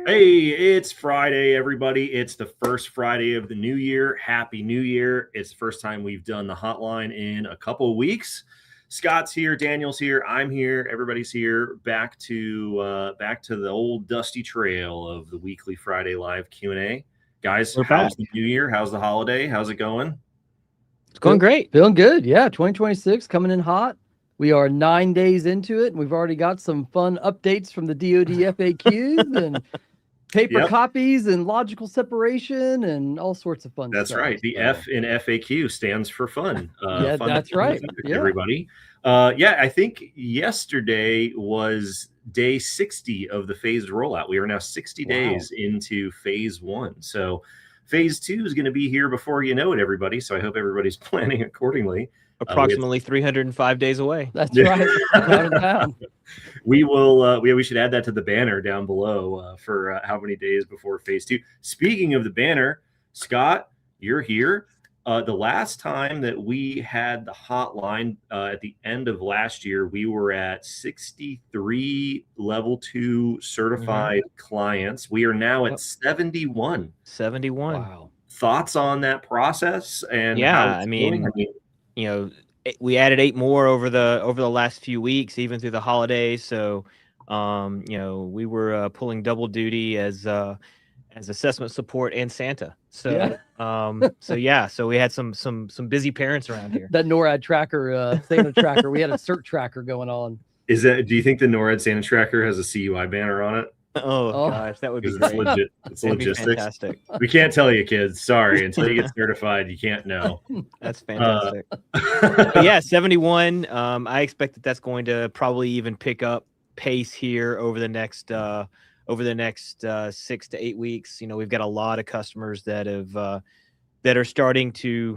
Hey, it's Friday, everybody. It's the first Friday of the new year. Happy New Year. It's the first time we've done the hotline in a couple of weeks. Scott's here, Daniel's here, I'm here, everybody's here. Back to the old dusty trail of the weekly Friday live Q&A. Guys, how's the new year? How's the holiday? How's it going? It's going great. Feeling good. Yeah, 2026 coming in hot. We are 9 days into it, and we've already got some fun updates from the DoD FAQs and paper copies and logical separation and all sorts of fun stuff. That's right. The F in FAQ stands for fun. Yeah, fun that's right. Yeah. Everybody. I think yesterday was day 60 of the phased rollout. We are now 60 days into phase 1. So phase 2 is going to be here before you know it, everybody. So I hope everybody's planning accordingly. Approximately 305 days away. That's right. We will. We should add that to the banner down below for how many days before phase 2. Speaking of the banner, Scott, you're here. The last time that we had the hotline at the end of last year, we were at 63 level 2 certified clients. We are now at 71. 71. Wow. Thoughts on that process? And yeah, you know, we added 8 more over the last few weeks, even through the holidays. So, you know, we were pulling double duty as assessment support and Santa. So, so we had some busy parents around here. That NORAD tracker, Santa tracker, we had a CERT tracker going on. Do you think the NORAD Santa tracker has a CUI banner on it? Oh gosh, that would be great. It's logistics. Fantastic. We can't tell you, kids. Sorry, until you get certified, you can't know. That's fantastic. But yeah, 71. I expect that's going to probably even pick up pace here over the next 6 to 8 weeks. You know, we've got a lot of customers that are starting to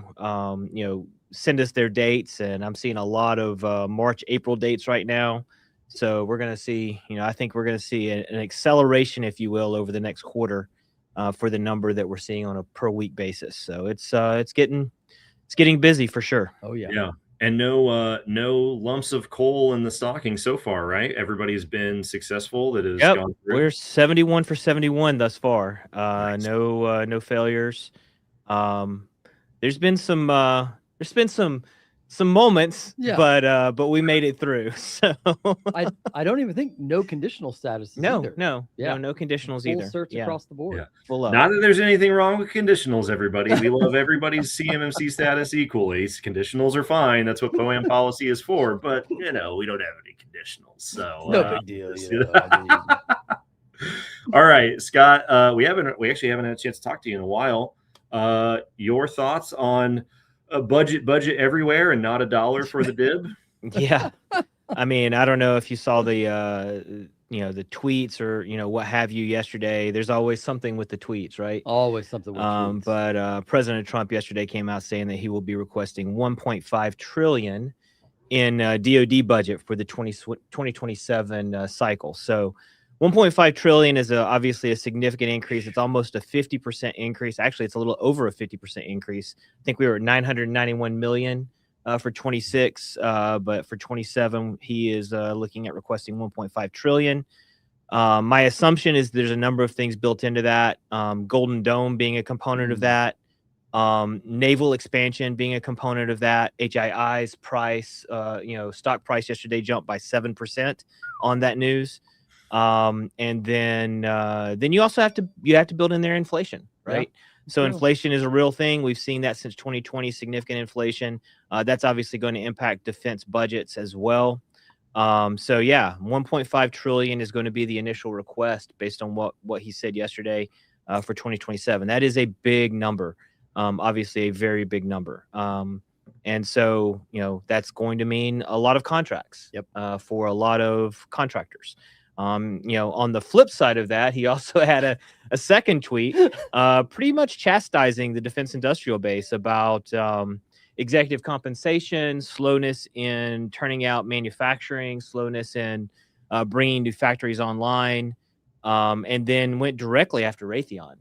send us their dates, and I'm seeing a lot of March, April dates right now. So we're going to see, I think we're going to see an acceleration, if you will, over the next quarter for the number that we're seeing on a per week basis. So it's getting busy for sure. Oh yeah. Yeah. And no lumps of coal in the stocking so far, right? Everybody's been successful that has gone through. We're 71 for 71 thus far. Nice. No failures. There's been some moments, but we made it through. So I don't even think no conditional status. No conditionals full either. Search across the board. Yeah. Full up. Not that there's anything wrong with conditionals, everybody. We love everybody's CMMC status equally. Conditionals are fine. That's what POAM policy is for. But we don't have any conditionals, so no big deal. All right, Scott. We actually haven't had a chance to talk to you in a while. Your thoughts on a budget everywhere and not a dollar for the dib? Yeah. I mean, I don't know if you saw the the tweets or what have you yesterday. There's always something with the tweets, right? Always something with tweets. But President Trump yesterday came out saying that he will be requesting $1.5 trillion in DoD budget for the 2027 cycle. So 1.5 trillion is obviously a significant increase. It's almost a 50% increase. Actually, it's a little over a 50% increase. I think we were at 991 million for 26, but for 27, he is looking at requesting 1.5 trillion. My assumption is there's a number of things built into that. Golden Dome being a component of that. Naval expansion being a component of that. HII's price, stock price yesterday jumped by 7% on that news. And then you also have to build in their inflation, right? Yeah. So inflation is a real thing. We've seen that since 2020, significant inflation. That's obviously going to impact defense budgets as well. So yeah, 1.5 trillion is going to be the initial request based on what he said yesterday for 2027. That is a big number. Obviously a very big number. And so, that's going to mean a lot of contracts for a lot of contractors. On the flip side of that, he also had a second tweet pretty much chastising the defense industrial base about executive compensation, slowness in turning out manufacturing, slowness in bringing new factories online, and then went directly after Raytheon.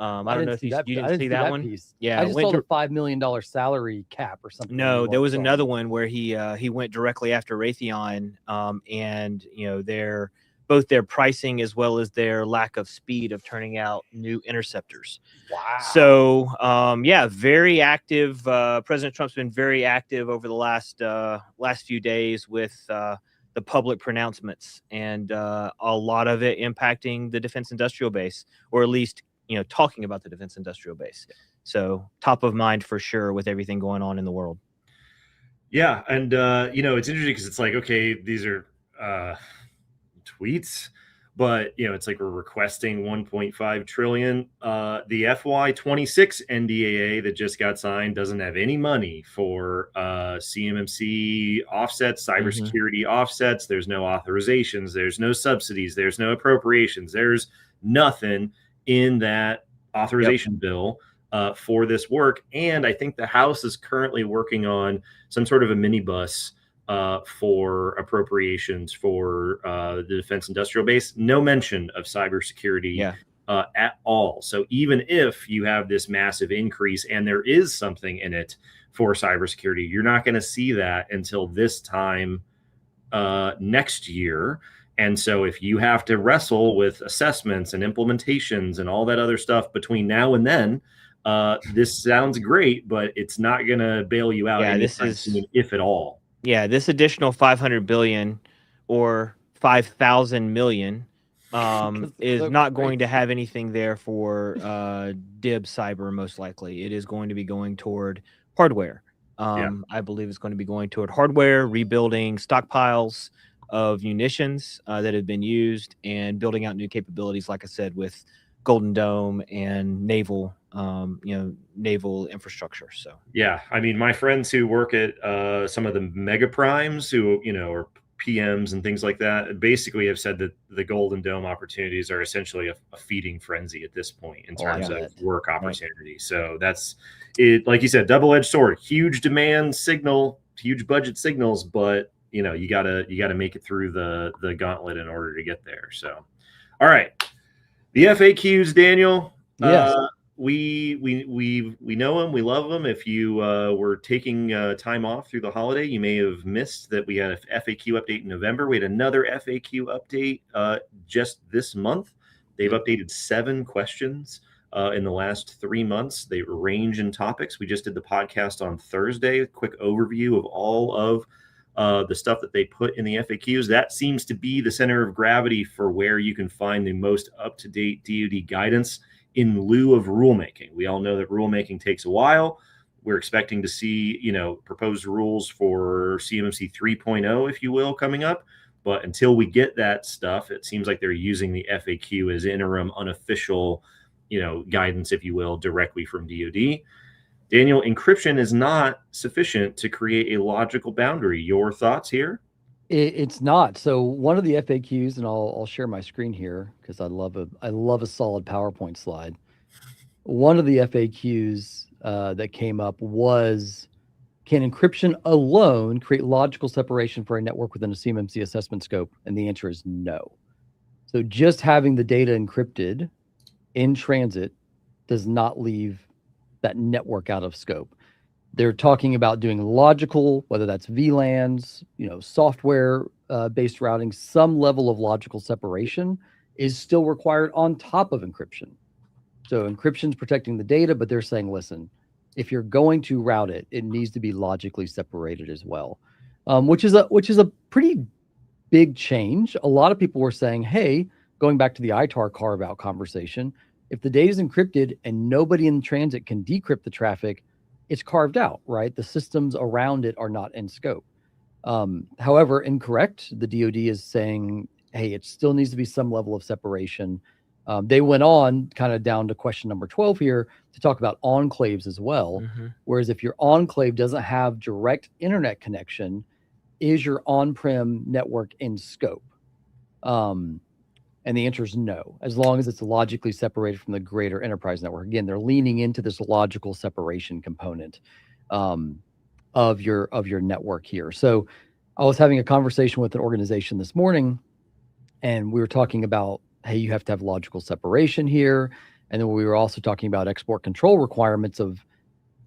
I don't know if you didn't see that one. Piece. Yeah, I just saw the $5 million salary cap or something. No, there was another one where he went directly after Raytheon, and both their pricing as well as their lack of speed of turning out new interceptors. Wow. So, yeah, very active. President Trump's been very active over the last few days with the public pronouncements, and a lot of it impacting the defense industrial base, or at least, talking about the defense industrial base. So top of mind for sure with everything going on in the world. Yeah, and it's interesting because it's like, okay, these are tweets, but it's like we're requesting 1.5 trillion. The FY26 NDAA that just got signed doesn't have any money for CMMC offsets, cybersecurity offsets. There's no authorizations, there's no subsidies, there's no appropriations, there's nothing in that authorization bill for this work. And I think the House is currently working on some sort of a minibus for appropriations for the defense industrial base. No mention of cybersecurity at all. So even if you have this massive increase and there is something in it for cybersecurity, you're not going to see that until this time next year. And so if you have to wrestle with assessments and implementations and all that other stuff between now and then, this sounds great, but it's not going to bail you out anytime soon, if at all. Yeah, this additional 500 billion or 5,000 million is not going to have anything there for DIB Cyber, most likely. It is going to be going toward hardware. I believe it's going to be going toward hardware, rebuilding stockpiles of munitions that have been used, and building out new capabilities, like I said, with Golden Dome and naval infrastructure. So yeah, I mean, my friends who work at some of the mega primes, who are PMs and things like that, basically have said that the Golden Dome opportunities are essentially a feeding frenzy at this point in terms of work opportunity. Right. So that's it. Like you said, double-edged sword, huge demand signal, huge budget signals, but you gotta make it through the gauntlet in order to get there. So, all right, the FAQs, Daniel. Yes. We know them, we love them. If you were taking time off through the holiday, you may have missed that we had a FAQ update in November. We had another FAQ update just this month. They've updated 7 questions in the last 3 months. They range in topics. We just did the podcast on Thursday, a quick overview of all of the stuff that they put in the FAQs. That seems to be the center of gravity for where you can find the most up-to-date DoD guidance in lieu of rulemaking. We all know that rulemaking takes a while. We're expecting to see, proposed rules for CMMC 3.0, if you will, coming up. But until we get that stuff, it seems like they're using the FAQ as interim, unofficial, guidance, if you will, directly from DoD. Daniel, encryption is not sufficient to create a logical boundary. Your thoughts here? It's not. So one of the FAQs, and I'll share my screen here because I love a solid PowerPoint slide. One of the FAQs that came up was, can encryption alone create logical separation for a network within a CMMC assessment scope? And the answer is no. So just having the data encrypted in transit does not leave that network out of scope. They're talking about doing logical, whether that's VLANs, software-based routing. Some level of logical separation is still required on top of encryption. So encryption's protecting the data, but they're saying, listen, if you're going to route it, it needs to be logically separated as well, which is a pretty big change. A lot of people were saying, hey, going back to the ITAR carve-out conversation, if the data is encrypted and nobody in transit can decrypt the traffic, it's carved out, right? The systems around it are not in scope. However, incorrect. The DoD is saying, hey, it still needs to be some level of separation. They went on kind of down to question number 12 here to talk about enclaves as well. Whereas if your enclave doesn't have direct internet connection, is your on-prem network in scope? And the answer is no, as long as it's logically separated from the greater enterprise network. Again, they're leaning into this logical separation component of your network here. So I was having a conversation with an organization this morning, and we were talking about, hey, you have to have logical separation here. And then we were also talking about export control requirements of,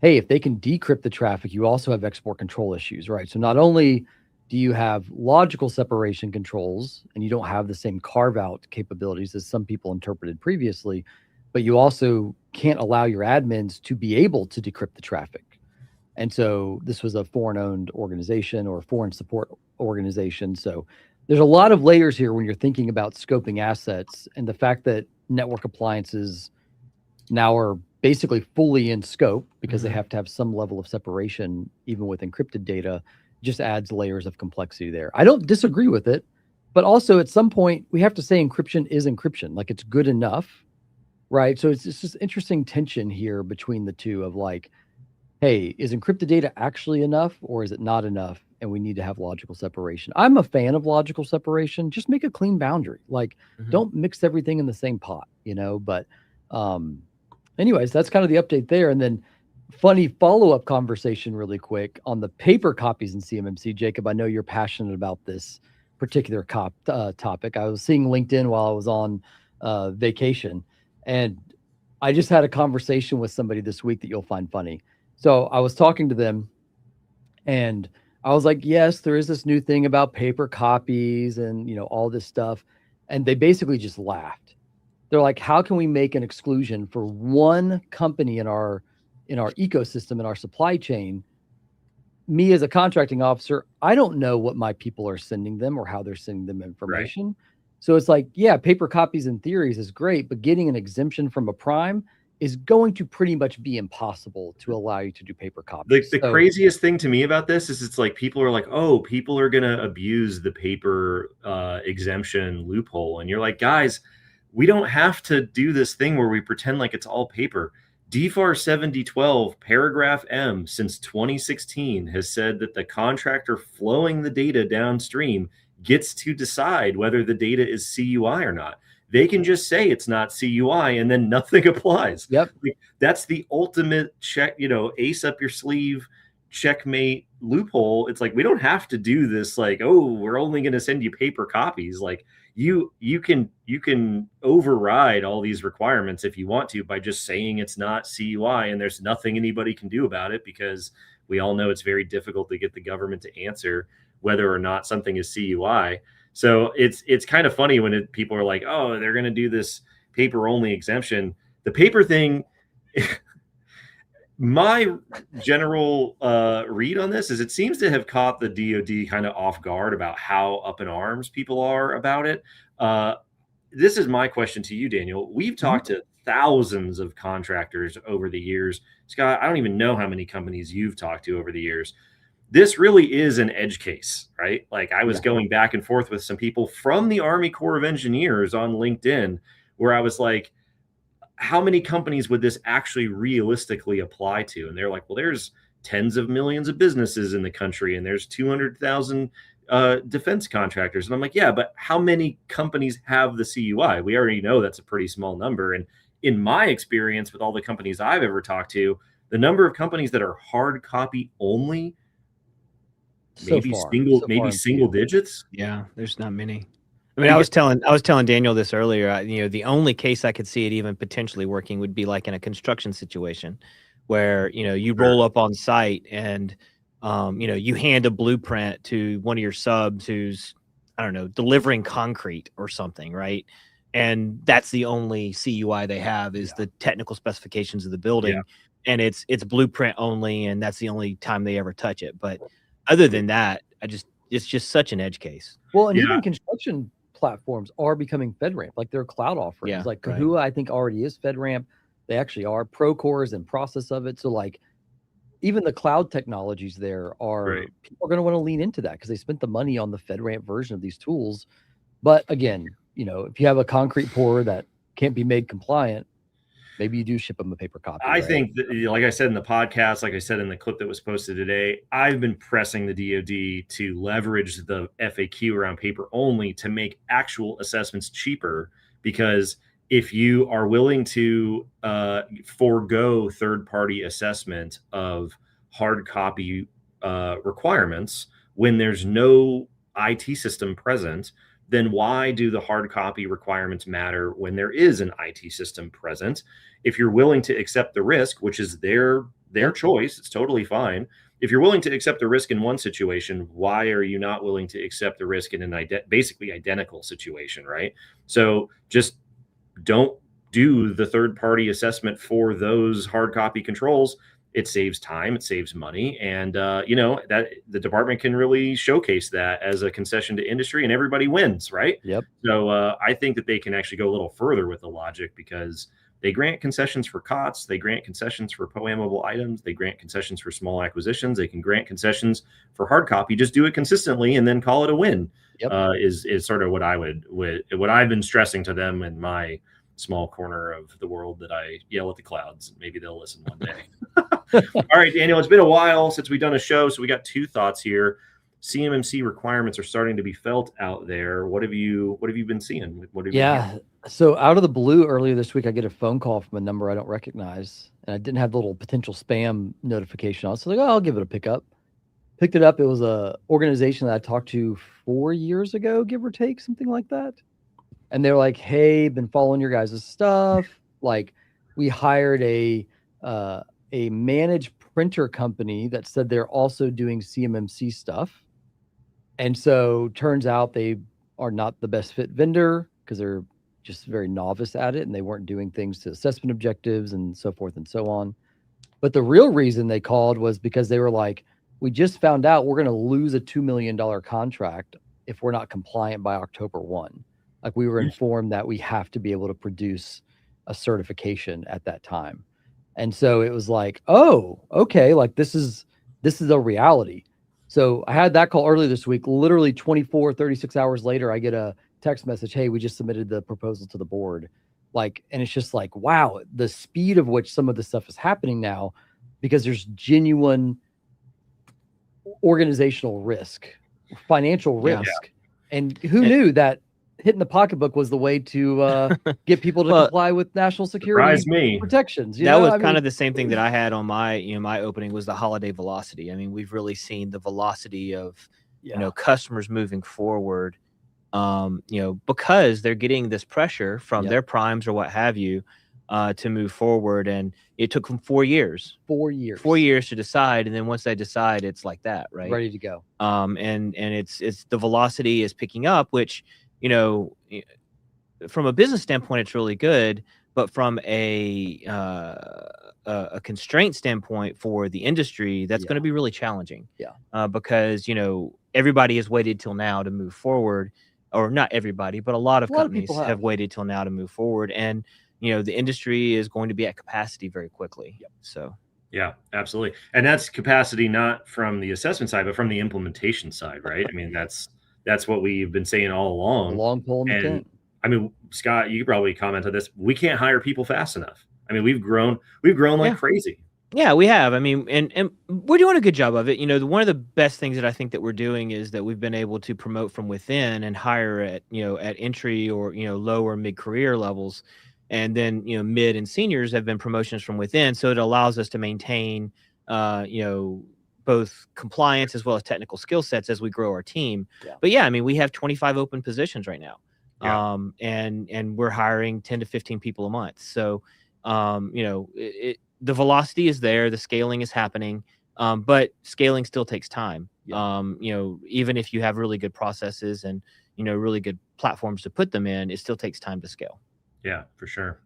hey, if they can decrypt the traffic, you also have export control issues, right? So not only do you have logical separation controls and you don't have the same carve out capabilities as some people interpreted previously, but you also can't allow your admins to be able to decrypt the traffic. And so this was a foreign owned organization or foreign support organization. So there's a lot of layers here when you're thinking about scoping assets, and the fact that network appliances now are basically fully in scope because they have to have some level of separation, even with encrypted data, just adds layers of complexity there. I don't disagree with it, but also at some point we have to say encryption is encryption, like it's good enough, right? So it's just interesting tension here between the two of like, hey, is encrypted data actually enough or is it not enough? And we need to have logical separation. I'm a fan of logical separation. Just make a clean boundary. Like, don't mix everything in the same pot, you know? But anyways, that's kind of the update there. And then funny follow-up conversation really quick on the paper copies in CMMC. Jacob, I know you're passionate about this particular topic. I was seeing LinkedIn while I was on vacation, and I just had a conversation with somebody this week that you'll find funny. So I was talking to them and I was like, yes, there is this new thing about paper copies and, you know, all this stuff. And they basically just laughed. They're like, how can we make an exclusion for one company in our ecosystem, in our supply chain? Me as a contracting officer, I don't know what my people are sending them or how they're sending them information. Right. So it's like, yeah, paper copies in theories is great, but getting an exemption from a prime is going to pretty much be impossible to allow you to do paper copies. The craziest thing to me about this is it's like people are like, oh, people are going to abuse the paper exemption loophole. And you're like, guys, we don't have to do this thing where we pretend like it's all paper. DFAR 7012 paragraph M since 2016 has said that the contractor flowing the data downstream gets to decide whether the data is CUI or not. They can just say it's not CUI and then nothing applies. Yep. Like, that's the ultimate check, you know, ace up your sleeve, checkmate loophole. It's like, we don't have to do this. Like, oh, we're only going to send you paper copies. Like you can override all these requirements if you want to by just saying it's not CUI, and there's nothing anybody can do about it because we all know it's very difficult to get the government to answer whether or not something is CUI. So it's kind of funny when people are like, oh, they're going to do this paper only exemption. The paper thing, my general read on this is it seems to have caught the DoD kind of off guard about how up in arms people are about it. This is my question to you, Daniel. We've talked to thousands of contractors over the years. Scott, I don't even know how many companies you've talked to over the years. This really is an edge case, right? Like I was going back and forth with some people from the Army Corps of Engineers on LinkedIn where I was like, how many companies would this actually realistically apply to? And they're like, well, there's tens of millions of businesses in the country and there's 200,000 defense contractors. And I'm like, yeah, but how many companies have the CUI? We already know that's a pretty small number. And in my experience with all the companies I've ever talked to, the number of companies that are hard copy only, maybe single digits. Yeah, there's not many. I mean, I was telling Daniel this earlier. You know, the only case I could see it even potentially working would be like in a construction situation, where you know you roll up on site and you know you hand a blueprint to one of your subs who's, I don't know, delivering concrete or something, right? And that's the only CUI they have is the technical specifications of the building, and it's blueprint only, and that's the only time they ever touch it. But other than that, it's just such an edge case. Well, and even construction platforms are becoming FedRAMP, like their cloud offerings. Like CUI, I think already is FedRAMP. They actually are. Procore is in process of it. So like even the cloud technologies there are, people are going to want to lean into that because they spent the money on the FedRAMP version of these tools. But again, you know, if you have a concrete pourer that can't be made compliant, maybe you do ship them a paper copy. I think that, like I said in the podcast, like I said in the clip that was posted today, I've been pressing the DoD to leverage the FAQ around paper only to make actual assessments cheaper, because if you are willing to forego third-party assessment of hard copy requirements when there's no IT system present, then why do the hard copy requirements matter when there is an IT system present? If you're willing to accept the risk, which is their choice, it's totally fine. if you're willing to accept the risk in one situation, why are you not willing to accept the risk in an basically identical situation, right? So just don't do the third-party assessment for those hard copy controls. It saves time, it saves money, and that the department can really showcase that as a concession to industry, and everybody wins, right? Yep. So I think that they can actually go a little further with the logic, because they grant concessions for COTS, they grant concessions for POAMable items, they grant concessions for small acquisitions, they can grant concessions for hard copy. Just do it consistently and then call it a win. Yep. Is sort of what what I've been stressing to them in my small corner of the world that I yell at the clouds. Maybe they'll listen one day. All right, Daniel, it's been a while since we've done a show, so we got two thoughts here. CMMC requirements are starting to be felt out there. What have you been seeing? So out of the blue earlier this week, I get a phone call from a number I don't recognize, and I didn't have the little potential spam notification on. So I'll give it a pickup. Picked it up. It was a organization that I talked to 4 years ago, give or take, something like that. And they're like, "Hey, been following your guys' stuff. Like, we hired a managed printer company that said they're also doing CMMC stuff. And so turns out they are not the best fit vendor because they're just very novice at it, and they weren't doing things to assessment objectives and so forth and so on. But the real reason they called was because they were like, we just found out we're going to lose a $2 million contract if we're not compliant by October 1. Like, we were informed that we have to be able to produce a certification at that time. And so it was like, oh, okay, like this is a reality. So I had that call earlier this week. Literally 36 hours later, I get a text message, "Hey, we just submitted the proposal to the board." Like, and it's just like, wow, the speed of which some of this stuff is happening now, because there's genuine organizational risk, financial risk. Yeah. And who knew that hitting the pocketbook was the way to get people to comply with national security protections. That was kind of the same thing that I had on my, my opening was the holiday velocity. I mean, we've really seen the velocity of, customers moving forward, because they're getting this pressure from their primes or what have you, to move forward. And it took them 4 years. 4 years. 4 years to decide. And then once they decide, it's like that, right? Ready to go. And it's the velocity is picking up, which, from a business standpoint, it's really good, but from a constraint standpoint for the industry, that's going to be really challenging. Yeah. Because, everybody has waited till now to move forward, or not everybody, but a lot of companies have waited till now to move forward. And, the industry is going to be at capacity very quickly. Yep. So. Yeah, absolutely. And that's capacity, not from the assessment side, but from the implementation side, right? I mean, that's what we've been saying all along. Long pole in the tent. I mean, Scott, you could probably comment on this. We can't hire people fast enough. I mean, we've grown like crazy. Yeah, we have. I mean, and we're doing a good job of it. One of the best things that I think that we're doing is that we've been able to promote from within and hire at, at entry or, low or mid-career levels. And then, mid and seniors have been promotions from within. So it allows us to maintain, both compliance as well as technical skill sets as we grow our team. Yeah. But yeah, I mean, we have 25 open positions right now. Yeah. And we're hiring 10 to 15 people a month. So, the velocity is there, the scaling is happening, but scaling still takes time. Yeah. Even if you have really good processes and, really good platforms to put them in, it still takes time to scale. Yeah, for sure.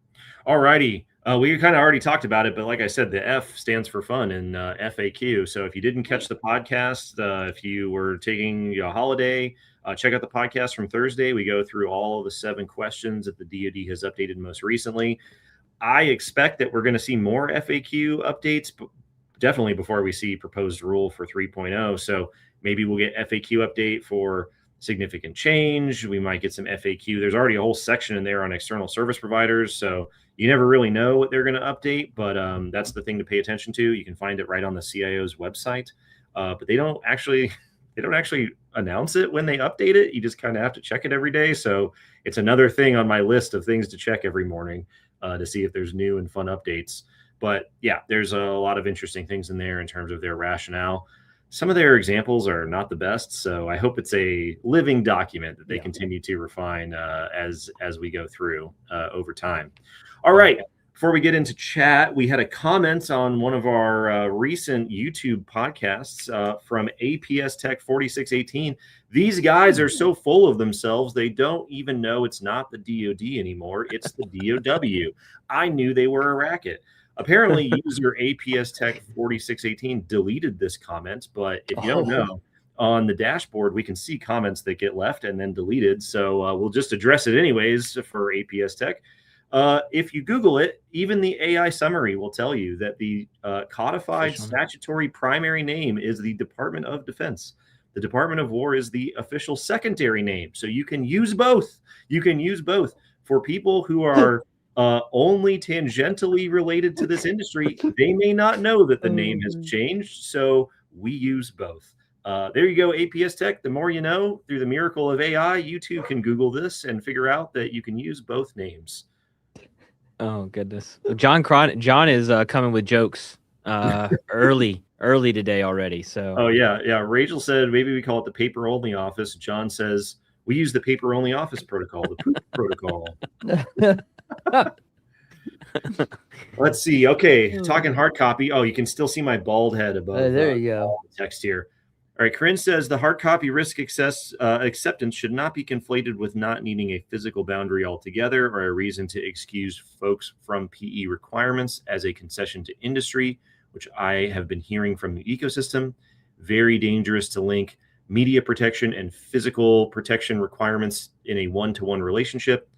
All righty. We kind of already talked about it, but like I said, the F stands for fun in FAQ. So if you didn't catch the podcast, if you were taking a holiday, check out the podcast from Thursday. We go through all of the 7 questions that the DoD has updated most recently. I expect that we're going to see more FAQ updates, definitely before we see proposed rule for 3.0. So maybe we'll get FAQ update for significant change. We might get some FAQ. There's already a whole section in there on external service providers. So you never really know what they're going to update, but that's the thing to pay attention to. You can find it right on the CIO's website, but they don't actually announce it when they update it. You just kind of have to check it every day. So it's another thing on my list of things to check every morning to see if there's new and fun updates. But yeah, there's a lot of interesting things in there in terms of their rationale. Some of their examples are not the best, so I hope it's a living document that they continue to refine as we go through over time. All right, Before we get into chat, we had a comment on one of our recent YouTube podcasts from APS Tech 4618. These guys are so full of themselves, they don't even know it's not the DoD anymore. It's the DOW. I knew they were a racket. Apparently, user APS Tech 4618 deleted this comment, but if you don't know, on the dashboard, we can see comments that get left and then deleted. So we'll just address it anyways for APS Tech. If you Google it, even the AI summary will tell you that the codified statutory primary name is the Department of Defense. The Department of War is the official secondary name. So you can use both. You can use both. For people who are only tangentially related to this industry, they may not know that the name has changed. So we use both. There you go, APS Tech. The more you know, through the miracle of AI, you too can Google this and figure out that you can use both names. Oh goodness, John is coming with jokes early today already. So oh yeah. Rachel said maybe we call it the paper only office. John says we use the paper only office protocol, the poop protocol. Let's see. Okay, talking hard copy. Oh, you can still see my bald head above. There you go. Text here. All right, Corinne says the hard copy risk acceptance should not be conflated with not needing a physical boundary altogether or a reason to excuse folks from PE requirements as a concession to industry, which I have been hearing from the ecosystem. Very dangerous to link media protection and physical protection requirements in a one-to-one relationship.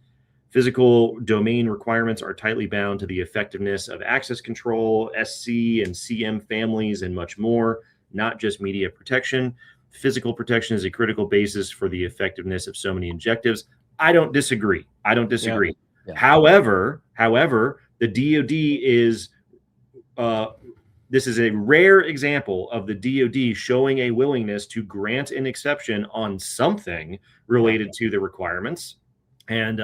Physical domain requirements are tightly bound to the effectiveness of access control, SC and CM families, and much more. Not just media protection. Physical protection is a critical basis for the effectiveness of so many objectives. I don't disagree. Yeah. However, the DoD is this is a rare example of the DoD showing a willingness to grant an exception on something related to the requirements. And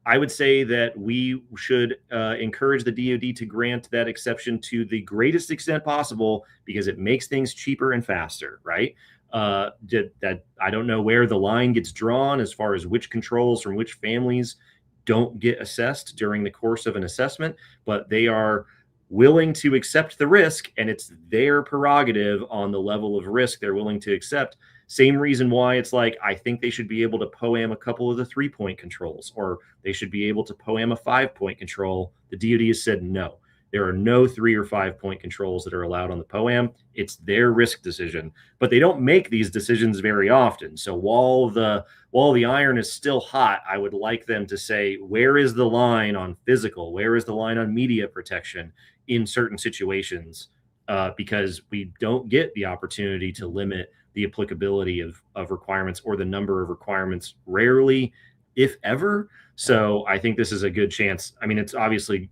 I would say that we should encourage the DoD to grant that exception to the greatest extent possible because it makes things cheaper and faster, right? That I don't know where the line gets drawn as far as which controls from which families don't get assessed during the course of an assessment, but they are willing to accept the risk, and it's their prerogative on the level of risk they're willing to accept. Same reason why it's like, I think they should be able to POAM a couple of the 3-point controls, or they should be able to POAM a 5-point control. The DoD has said no. There are no 3 or 5-point controls that are allowed on the POAM. It's their risk decision, but they don't make these decisions very often. So while the iron is still hot, I would like them to say, where is the line on physical? Where is the line on media protection in certain situations? Because we don't get the opportunity to limit the applicability of requirements or the number of requirements rarely, if ever. So I think this is a good chance. I mean, it's obviously,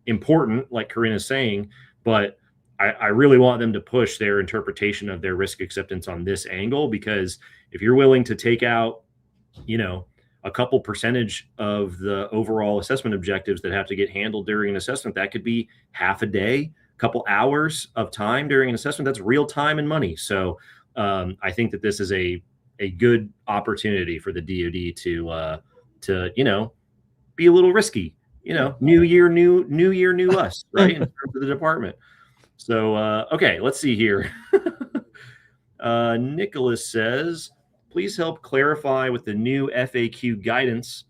important, like Corinne is saying, but I really want them to push their interpretation of their risk acceptance on this angle, because if you're willing to take out, a couple percentage of the overall assessment objectives that have to get handled during an assessment, that could be half a day, couple hours of time during an assessment. That's real time and money. So I think that this is a good opportunity for the DoD to be a little risky. New year, new us, right? In terms of the department. So okay, let's see here. Nicholas says, please help clarify with the new FAQ guidance.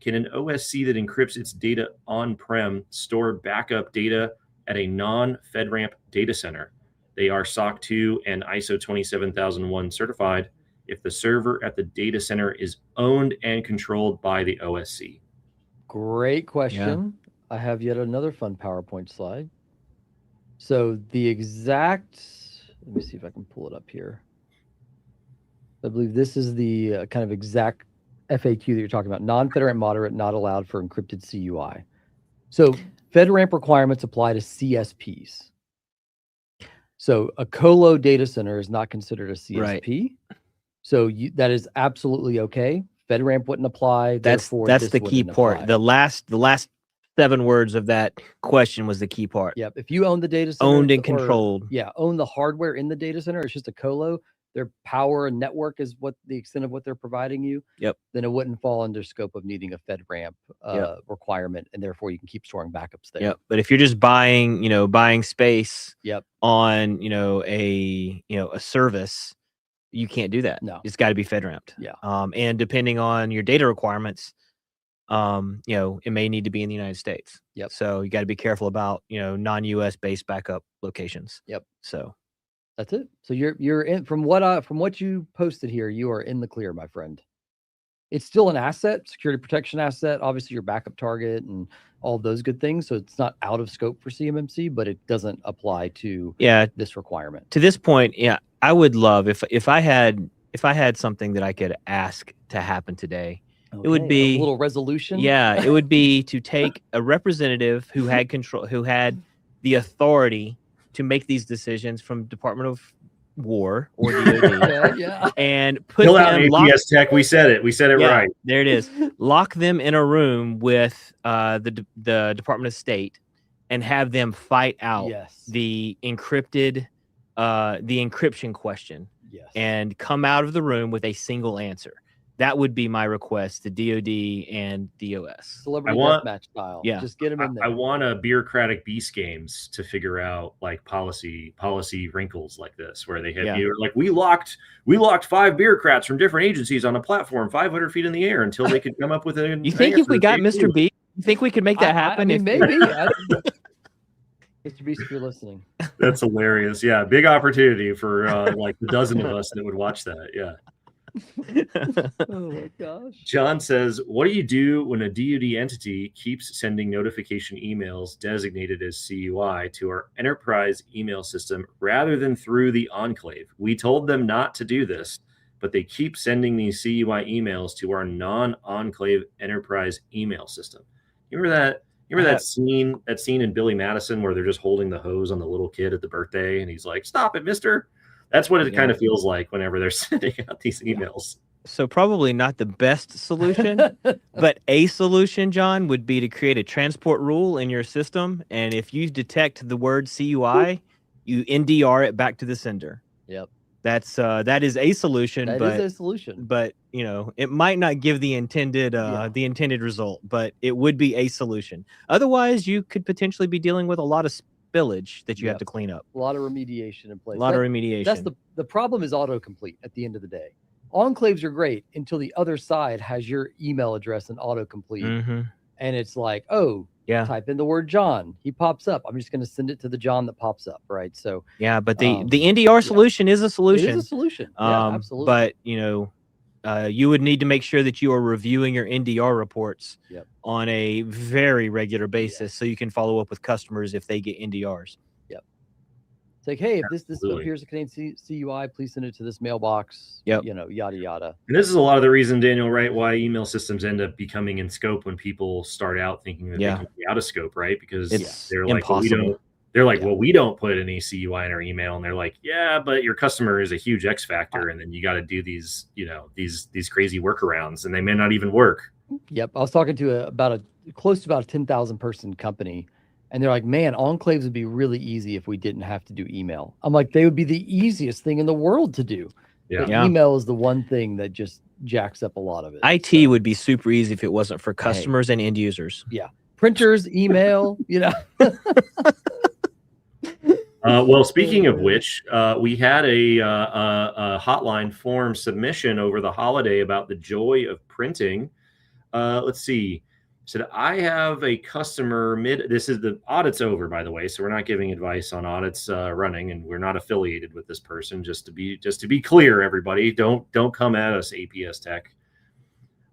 Can an OSC that encrypts its data on-prem store backup data at a non-FedRAMP data center? They are SOC 2 and ISO 27001 certified if the server at the data center is owned and controlled by the OSC. Great question. Yeah. I have yet another fun PowerPoint slide. So the exact, let me see if I can pull it up here. I believe this is the kind of exact FAQ that you're talking about. Non-FedRAMP moderate, not allowed for encrypted CUI. So FedRAMP requirements apply to CSPs. So a colo data center is not considered a CSP. Right. So that is absolutely okay. FedRAMP wouldn't apply. That's the key part. The last 7 words of that question was the key part. Yep. If you own the data center, owned and controlled. Yeah, own the hardware in the data center. It's just a colo. their power and network is what the extent of what they're providing you, then it wouldn't fall under scope of needing a FedRAMP requirement, and therefore you can keep storing backups there. But if you're just buying space on, a service, you can't do that. No. It's got to be FedRAMPed. Yeah. And depending on your data requirements, it may need to be in the United States. So you got to be careful about, non-US based backup locations. So that's it. So you're in, from what you posted here, you are in the clear, my friend. It's still an asset, security protection asset, obviously your backup target and all those good things. So it's not out of scope for CMMC, but it doesn't apply to this requirement. To this point, I would love if I had something that I could ask to happen today. It would be a little resolution. Yeah, it would be to take a representative who had control, who had the authority to make these decisions from Department of War or DoD, and put Fill them out APS Tech. We said it right. There it is. Lock them in a room with the Department of State and have them fight out the encryption question and come out of the room with a single answer. That would be my request to DoD and DOS. Celebrity deathmatch style. Yeah. Just get them in there. I want a bureaucratic beast games to figure out like policy wrinkles like this, where they have you like we locked 5 bureaucrats from different agencies on a platform 500 feet in the air until they could come up with a. You think if we got Mr. B, you think we could make that happen? I mean, maybe. Mr. Beast, if you're listening. That's hilarious. Yeah, big opportunity for like a dozen of us that would watch that. Yeah. Oh my gosh. John says, what do you do when a DoD entity keeps sending notification emails designated as CUI to our enterprise email system rather than through the enclave? We told them not to do this, but they keep sending these CUI emails to our non-enclave enterprise email system. You remember that scene in Billy Madison where they're just holding the hose on the little kid at the birthday and he's like, "Stop it, mister." That's what it kind of feels like whenever they're sending out these emails. So probably not the best solution, but a solution, John, would be to create a transport rule in your system. And if you detect the word CUI, you NDR it back to the sender. That is a solution. That is a solution. But it might not give the intended result, but it would be a solution. Otherwise, you could potentially be dealing with a lot of spillage that you have to clean up. A lot of remediation in place. That's the problem is autocomplete at the end of the day. Enclaves are great until the other side has your email address and autocomplete. And it's like, type in the word John. He pops up. I'm just going to send it to the John that pops up. Right. So, but the NDR solution is a solution. It is a solution. Absolutely. But, you would need to make sure that you are reviewing your NDR reports on a very regular basis so you can follow up with customers if they get NDRs. It's like, hey, if this appears to contain CUI, please send it to this mailbox. Yada yada. And this is a lot of the reason, Daniel, right? Why email systems end up becoming in scope when people start out thinking that they can be out of scope, right? Because they're like, impossible. Well, we don't put any CUI in our email, and they're like, yeah, but your customer is a huge X factor, and then you got to do these, these crazy workarounds, and they may not even work. I was talking to close to about a 10,000 person company, and they're like, man, enclaves would be really easy if we didn't have to do email. I'm like, they would be the easiest thing in the world to do. Email is the one thing that just jacks up a lot of it. IT would be super easy if it wasn't for customers and end users. Printers, email, Well, speaking of which, we had a hotline form submission over the holiday about the joy of printing. Let's see. Said, I have a customer this is the audit's over, by the way, so we're not giving advice on audits running, and we're not affiliated with this person. Just to be clear, everybody, don't come at us, APS Tech.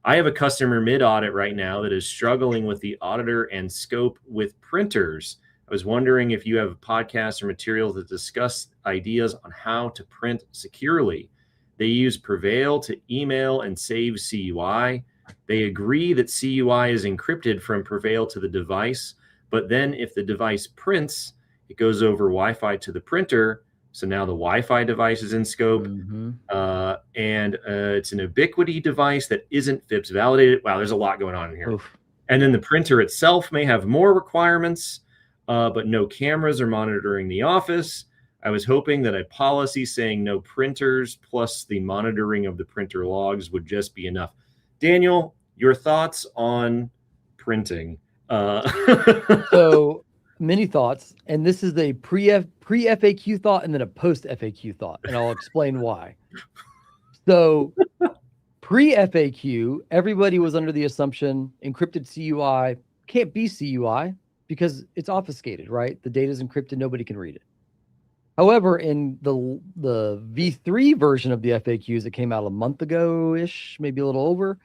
I have a customer mid-audit right now that is struggling with the auditor and scope with printers. I was wondering if you have podcasts or materials that discuss ideas on how to print securely. They use Prevail to email and save CUI. They agree that CUI is encrypted from Prevail to the device, but then if the device prints, it goes over Wi-Fi to the printer. So now the Wi-Fi device is in scope, and it's an Ubiquiti device that isn't FIPS validated. Wow, there's a lot going on in here. And then the printer itself may have more requirements, but no cameras are monitoring the office. I was hoping that a policy saying no printers plus the monitoring of the printer logs would just be enough. Daniel, your thoughts on printing? So many thoughts, and this is a pre FAQ thought and then a post FAQ thought, and I'll explain why. So pre FAQ, everybody was under the assumption encrypted CUI can't be CUI because it's obfuscated, right? The data is encrypted, nobody can read it. However, in the V3 version of the FAQs that came out a month ago-ish, maybe a little over,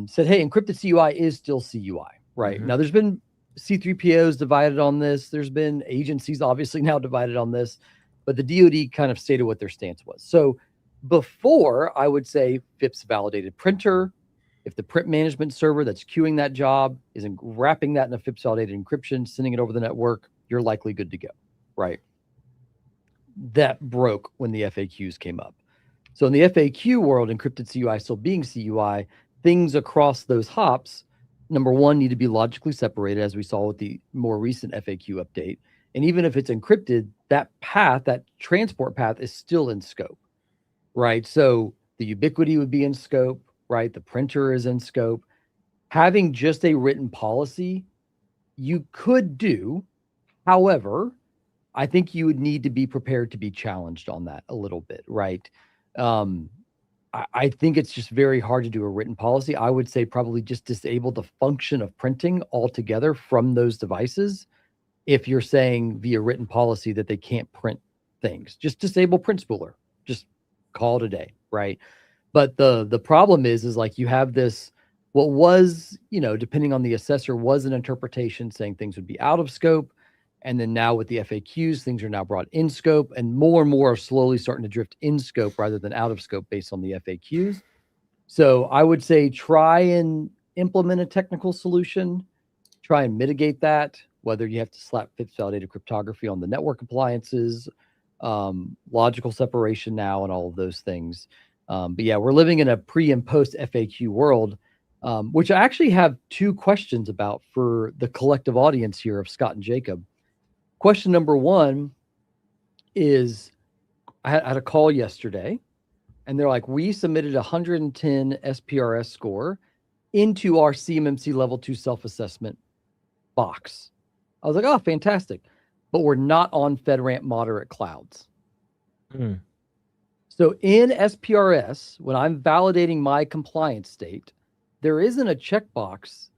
said, hey, encrypted CUI is still CUI, right? Now, there's been C3POs divided on this. There's been agencies obviously now divided on this, but the DoD kind of stated what their stance was. So before, I would say FIPS validated printer. If the print management server that's queuing that job is wrapping that in a FIPS validated encryption, sending it over the network, you're likely good to go, right? That broke when the FAQs came up. So in the FAQ world, encrypted CUI still being CUI, things across those hops, number one, need to be logically separated, as we saw with the more recent FAQ update. And even if it's encrypted, that path, that transport path is still in scope, right? So the ubiquity would be in scope, right? The printer is in scope. Having just a written policy, you could do. However, I think you would need to be prepared to be challenged on that a little bit, right? I think it's just very hard to do a written policy. I would say probably just disable the function of printing altogether from those devices. If you're saying via written policy that they can't print things, just disable print spooler, just call it a day, right? But the problem is like you have this, what was, depending on the assessor, was an interpretation saying things would be out of scope. And then now with the FAQs, things are now brought in scope, and more are slowly starting to drift in scope rather than out of scope based on the FAQs. So I would say try and implement a technical solution, try and mitigate that, whether you have to slap FIPS validated cryptography on the network appliances, logical separation now, and all of those things. But yeah, we're living in a pre and post FAQ world, which I actually have two questions about for the collective audience here of Scott and Jacob. Question number one is, I had a call yesterday, and they're like, we submitted 110 SPRS score into our CMMC level 2 self-assessment box. I was like, oh, fantastic. But we're not on FedRAMP moderate clouds. So in SPRS, when I'm validating my compliance state, there isn't a checkbox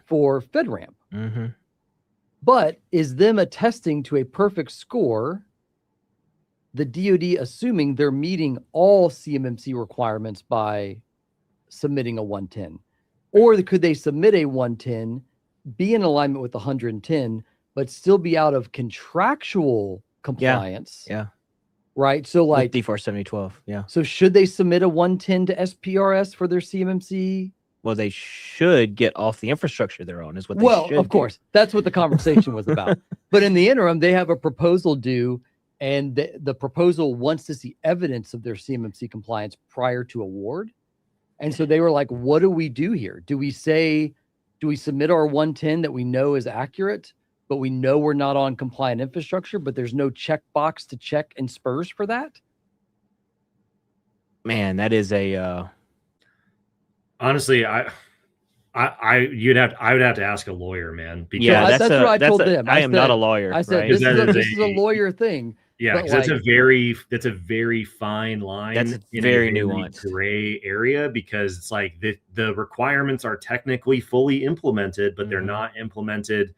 for FedRAMP. But is them attesting to a perfect score, the DoD assuming they're meeting all CMMC requirements by submitting a 110? Or could they submit a 110, be in alignment with the 110, but still be out of contractual compliance? Yeah. Right? So like D4 7012, yeah. So should they submit a 110 to SPRS for their CMMC? Well, they should get off the infrastructure they're on, is what they should. Well, of course, that's what the conversation was about. But in the interim, they have a proposal due, and the proposal wants to see evidence of their CMMC compliance prior to award. And so they were like, what do we do here? Do we submit our 110 that we know is accurate, but we know we're not on compliant infrastructure, but there's no checkbox to check and spurs for that? Man, that is a... Honestly, I would have to ask a lawyer, man. Because that's what I told them. I am not a lawyer. I said, right? this is a lawyer thing. Yeah, because that's a very fine line. That's very nuanced, gray area, because it's like the requirements are technically fully implemented, but they're not implemented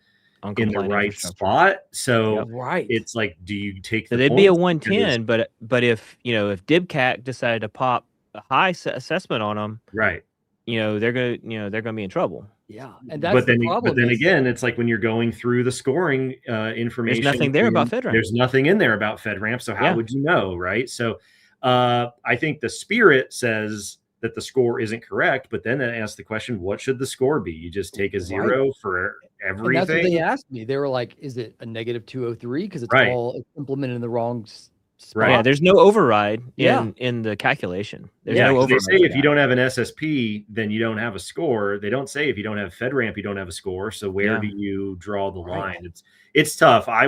in the right spot. So it's like, do you take they'd be a 110, but if DibCAC decided to pop a high assessment on them, right? They're gonna be in trouble. Yeah, and that's the problem. But then again, it's like when you're going through the scoring information, there's nothing there about FedRAMP. There's nothing in there about FedRAMP. So how would you know, right? So I think the spirit says that the score isn't correct, but then it asks the question, what should the score be? You just take a 0 for everything. And that's what they asked me. They were like, is it a -203 because it's all implemented in the wrong spot? Right. Yeah, there's no override in the calculation. There's no override. They say if you don't have an SSP, then you don't have a score. They don't say if you don't have FedRAMP, you don't have a score. So where do you draw the line? It's tough. I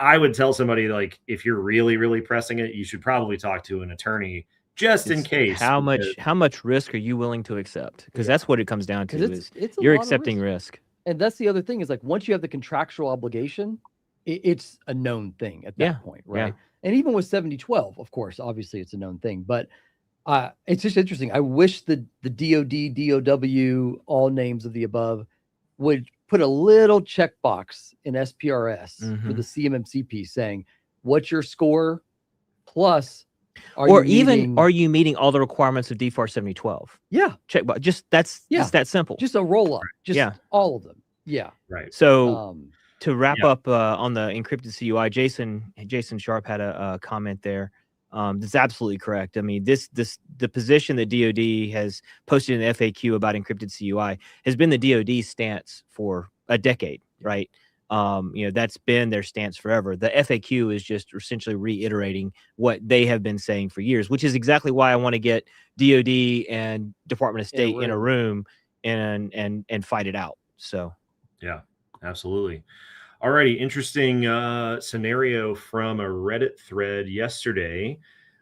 I would tell somebody, like, if you're really, really pressing it, you should probably talk to an attorney just in case. How much risk are you willing to accept? Because that's what it comes down to. Is it's you're accepting risk. And that's the other thing, is like, once you have the contractual obligation, it's a known thing at that point, right? And even with 7012, of course, obviously it's a known thing, but it's just interesting. I wish the DOD, DOW, all names of the above would put a little checkbox in SPRS for the CMMC piece saying, what's your score? Plus, are you meeting all the requirements of DFAR 7012? Yeah. Checkbox. Just that's that simple. Just a roll up. Just all of them. Yeah. Right. So to wrap up on the encrypted CUI, Jason Sharp had a comment there. That's absolutely correct. I mean, the position that DoD has posted in the FAQ about encrypted CUI has been the DoD stance for a decade, right? That's been their stance forever. The FAQ is just essentially reiterating what they have been saying for years, which is exactly why I want to get DoD and Department of State in a room and fight it out. So, yeah, absolutely. Alrighty, interesting scenario from a Reddit thread yesterday.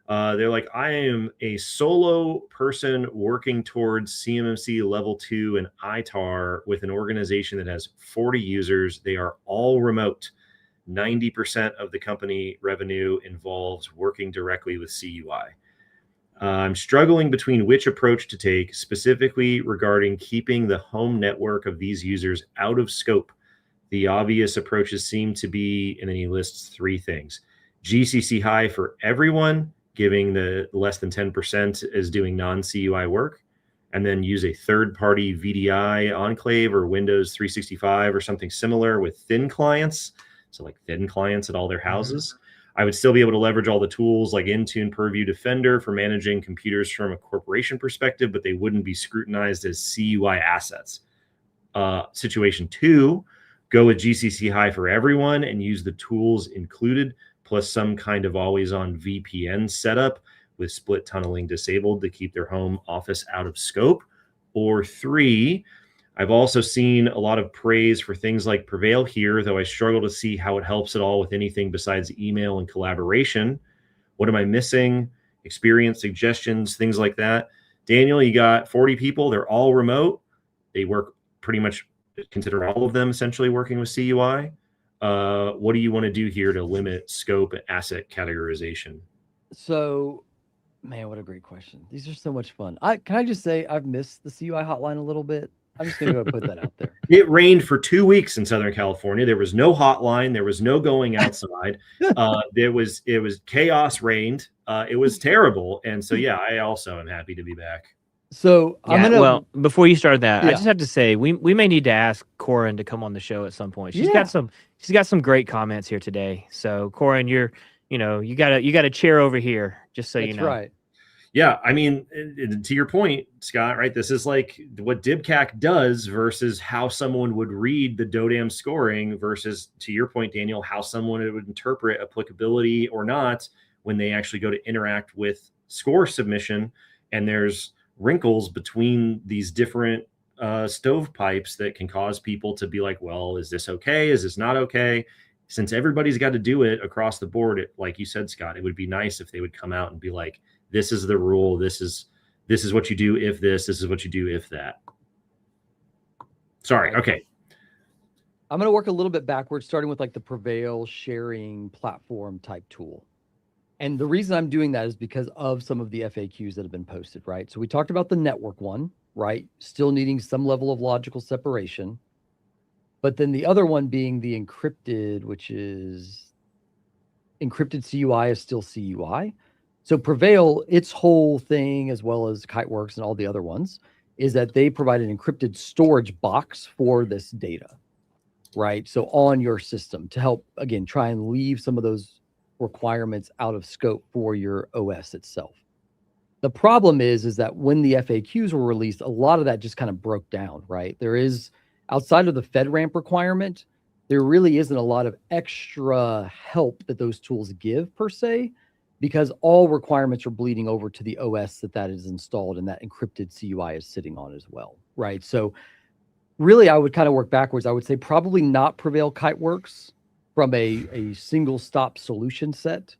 They're like, I am a solo person working towards CMMC level 2 and ITAR with an organization that has 40 users. They are all remote. 90% of the company revenue involves working directly with CUI. I'm struggling between which approach to take, specifically regarding keeping the home network of these users out of scope. The obvious approaches seem to be, and then he lists 3 things: GCC high for everyone, giving the less than 10% is doing non-CUI work, and then use a third-party VDI enclave or Windows 365 or something similar with thin clients. So like thin clients at all their houses. I would still be able to leverage all the tools like Intune, Purview, Defender for managing computers from a corporation perspective, but they wouldn't be scrutinized as CUI assets. Situation 2, go with GCC high for everyone and use the tools included, plus some kind of always-on VPN setup with split tunneling disabled to keep their home office out of scope. Or 3, I've also seen a lot of praise for things like Prevail here, though I struggle to see how it helps at all with anything besides email and collaboration. What am I missing? Experience, suggestions, things like that. Daniel, you got 40 people. They're all remote. They work pretty much, consider all of them essentially working with CUI. What do you want to do here to limit scope and asset categorization? So, man, what a great question. These are so much fun. Can I just say I've missed the CUI hotline a little bit. I'm just going to go put that out there. It rained for 2 weeks in Southern California. There was no hotline. There was no going outside. It was chaos reigned. It was terrible. And so, yeah, I also am happy to be back. So well, before you start that, I just have to say we may need to ask Corin to come on the show at some point. She's got some great comments here today. So Corin, you got a chair over here, just so you know. That's right. Yeah, I mean, to your point, Scott, right? This is like what DibCAC does versus how someone would read the DODAM scoring versus, to your point, Daniel, how someone would interpret applicability or not when they actually go to interact with score submission. And there's wrinkles between these different stovepipes that can cause people to be like, well, is this okay? Is this not okay? Since everybody's got to do it across the board, like you said, Scott, it would be nice if they would come out and be like, this is the rule. This is what you do if this is what you do if that. Sorry. Okay. I'm going to work a little bit backwards, starting with like the Prevail sharing platform type tool. And the reason I'm doing that is because of some of the FAQs that have been posted, right? So we talked about the network one, right? Still needing some level of logical separation. But then the other one being the encrypted, which is encrypted CUI is still CUI. So Prevail, its whole thing, as well as Kiteworks and all the other ones, is that they provide an encrypted storage box for this data, right? So on your system to help, again, try and leave some of those requirements out of scope for your OS itself. The problem is that when the FAQs were released, a lot of that just kind of broke down, right? There is, outside of the FedRAMP requirement, there really isn't a lot of extra help that those tools give per se, because all requirements are bleeding over to the OS that is installed and that encrypted CUI is sitting on as well, right? So really, I would kind of work backwards. I would say probably not Prevail Kiteworks from a single stop solution set,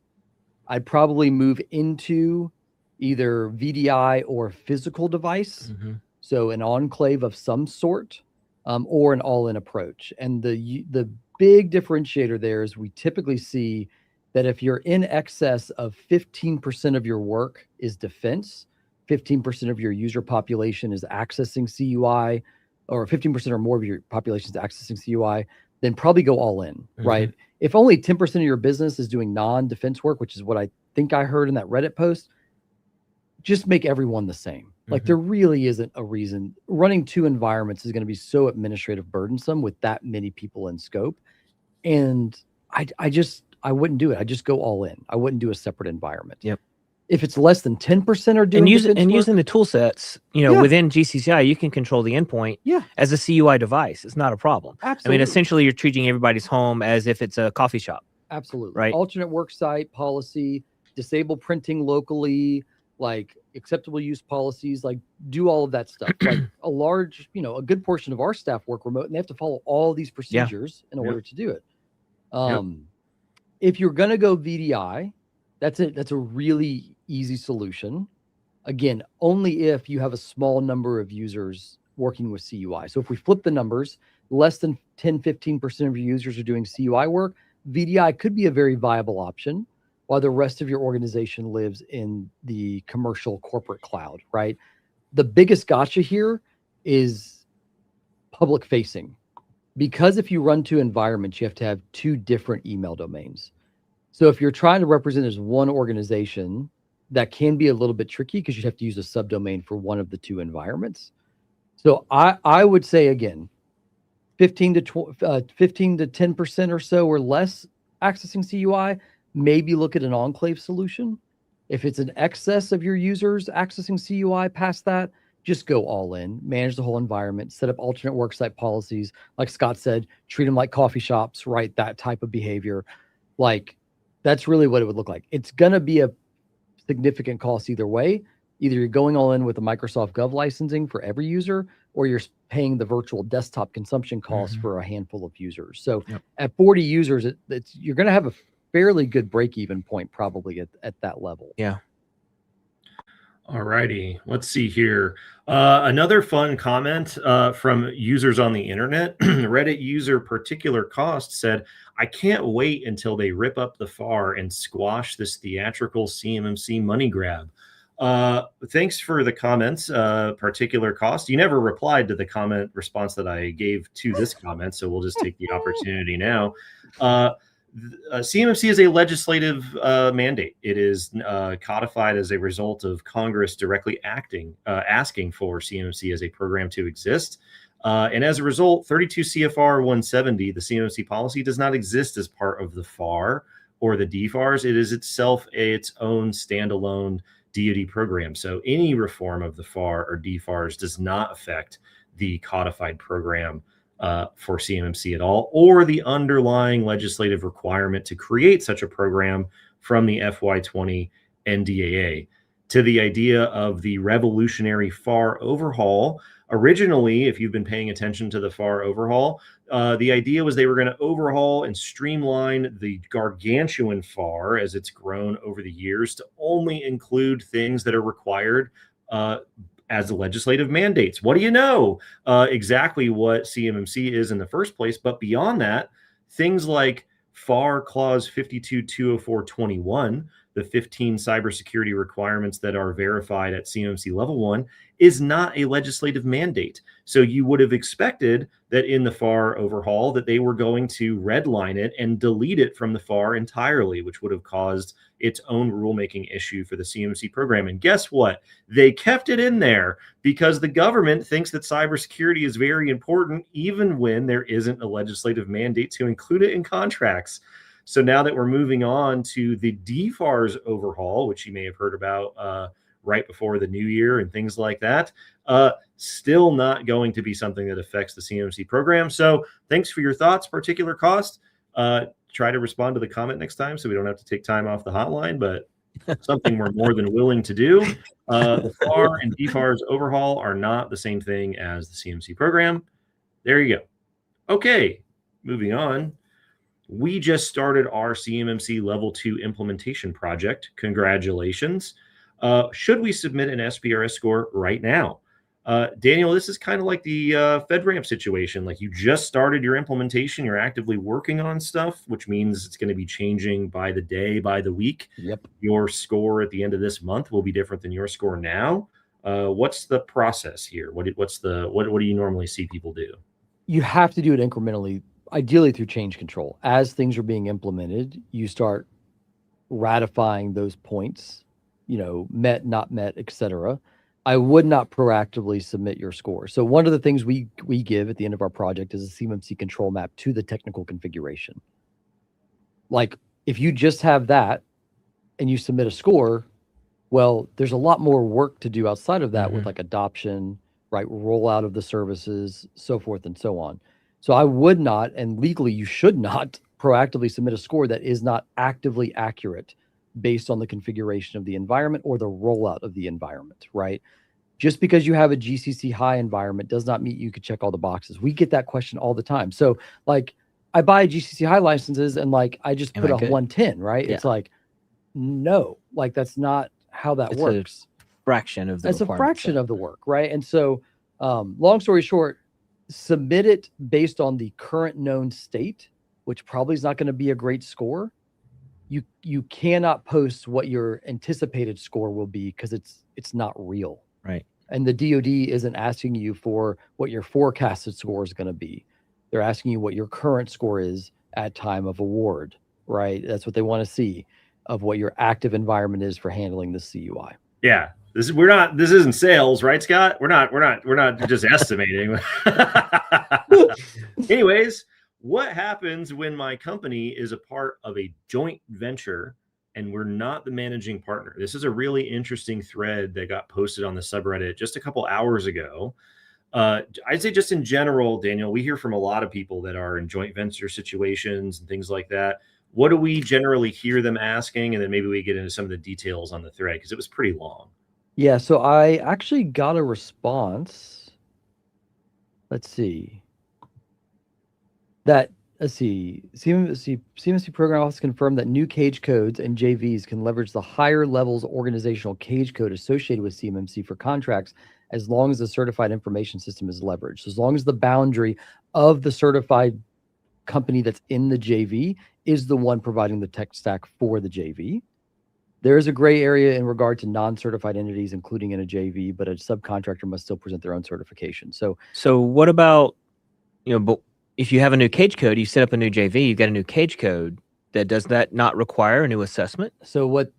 I'd probably move into either VDI or physical device. Mm-hmm. So an enclave of some sort, or an all-in approach. And the big differentiator there is we typically see that if you're in excess of 15% of your work is defense, 15% of your user population is accessing CUI, or 15% or more of your population is accessing CUI, then probably go all in, right? If only 10% of your business is doing non-defense work, which is what I think I heard in that Reddit post, just make everyone the same. Like there really isn't a reason. Running 2 environments is going to be so administrative burdensome with that many people in scope. And I wouldn't do it. I just go all in. I wouldn't do a separate environment. Yep. If it's less than 10% are doing using the tool sets, within GCCI, you can control the endpoint as a CUI device. It's not a problem. Absolutely. I mean, essentially, you're treating everybody's home as if it's a coffee shop. Absolutely. Right. Alternate work site policy, disable printing locally, like acceptable use policies, like do all of that stuff. Like a good portion of our staff work remote, and they have to follow all these procedures in order to do it. If you're going to go VDI, that's it. That's a really easy solution. Again, only if you have a small number of users working with CUI. So if we flip the numbers, less than 10, 15% of your users are doing CUI work, VDI could be a very viable option while the rest of your organization lives in the commercial corporate cloud, right? The biggest gotcha here is public facing. Because if you run 2 environments, you have to have 2 different email domains. So if you're trying to represent as one organization, that can be a little bit tricky because you'd have to use a subdomain for one of the 2 environments. So I would say, again, 15 to 10% or so or less accessing CUI, maybe look at an enclave solution. If it's an excess of your users accessing CUI past that, just go all in, manage the whole environment, set up alternate worksite policies. Like Scott said, treat them like coffee shops, right? That type of behavior. Like that's really what it would look like. It's going to be a significant cost either way. Either you're going all in with the Microsoft Gov licensing for every user, or you're paying the virtual desktop consumption costs for a handful of users. So at 40 users, you're going to have a fairly good break-even point probably at that level. Yeah. All righty. Let's see here. Another fun comment from users on the internet. Reddit user particular cost said, I can't wait until they rip up the FAR and squash this theatrical CMMC money grab. Thanks for the comments, particular cost. You never replied to the comment response that I gave to this comment, so we'll just take the opportunity now. CMMC is a legislative mandate. It is codified as a result of Congress directly asking for CMMC as a program to exist. And as a result, 32 CFR 170, the CMMC policy, does not exist as part of the FAR or the DFARS. It is itself its own standalone DoD program. So any reform of the FAR or DFARS does not affect the codified program for CMMC at all, or the underlying legislative requirement to create such a program from the FY20 NDAA. To the idea of the revolutionary FAR overhaul, originally, if you've been paying attention to the FAR overhaul, the idea was they were going to overhaul and streamline the gargantuan FAR as it's grown over the years to only include things that are required as legislative mandates. What do you know? Exactly what CMMC is in the first place. But beyond that, things like FAR Clause 52.204.21, the 15 cybersecurity requirements that are verified at CMMC level 1, is not a legislative mandate. So you would have expected that in the FAR overhaul that they were going to redline it and delete it from the FAR entirely, which would have caused its own rulemaking issue for the CMMC program. And guess what? They kept it in there because the government thinks that cybersecurity is very important, even when there isn't a legislative mandate to include it in contracts. So now that we're moving on to the DFARS overhaul, which you may have heard about right before the new year and things like that, still not going to be something that affects the CMMC program. So thanks for your thoughts, particular cost. Try to respond to the comment next time so we don't have to take time off the hotline, but something we're more than willing to do. The FAR and DFARS overhaul are not the same thing as the CMMC program. There you go. Okay, moving on. we just started our CMMC Level 2 implementation project. Congratulations. Should we submit an SPRS score right now? Daniel, this is kind of like the FedRAMP situation. Like, you just started your implementation, you're actively working on stuff, which means it's going to be changing by the day, by the week. Yep. Your score at the end of this month will be different than your score now. What's the process here? What do you normally see people do? You have to do it incrementally, ideally through change control. As things are being implemented, you start ratifying those points, met, not met, etc. I would not proactively submit your score. So one of the things we give at the end of our project is a CMMC control map to the technical configuration. Like, if you just have that and you submit a score, well, there's a lot more work to do outside of that with like adoption, right? Rollout of the services, so forth and so on. So I would not, and legally you should not, proactively submit a score that is not actively accurate based on the configuration of the environment or the rollout of the environment, right? Just because you have a GCC high environment does not mean you could check all the boxes. We get that question all the time. So like, I buy GCC high licenses and like, I just put a 110, right? Yeah. It's like, no, like that's not how that works. Fraction of the That's a fraction of the work, right? And so long story short, submit it based on the current known state, which probably is not going to be a great score. You cannot post what your anticipated score will be because it's not real. Right. And the DoD isn't asking you for what your forecasted score is going to be. They're asking you what your current score is at time of award, right? That's what they want to see, of what your active environment is for handling the CUI. Yeah. This isn't sales, right, Scott? We're not just estimating. Anyways, what happens when my company is a part of a joint venture and we're not the managing partner? This is a really interesting thread that got posted on the subreddit just a couple hours ago. I'd say just in general, Daniel, we hear from a lot of people that are in joint venture situations and things like that. What do we generally hear them asking? And then maybe we get into some of the details on the thread because it was pretty long. Yeah, so I actually got a response. Let's see. CMMC program office confirmed that new cage codes and JVs can leverage the higher levels organizational cage code associated with CMMC for contracts as long as the certified information system is leveraged. As long as the boundary of the certified company that's in the JV is the one providing the tech stack for the JV. There is a gray area in regard to non-certified entities, including in a JV, but a subcontractor must still present their own certification. So what about, but if you have a new cage code, you set up a new JV, you've got a new cage code, does that not require a new assessment? So what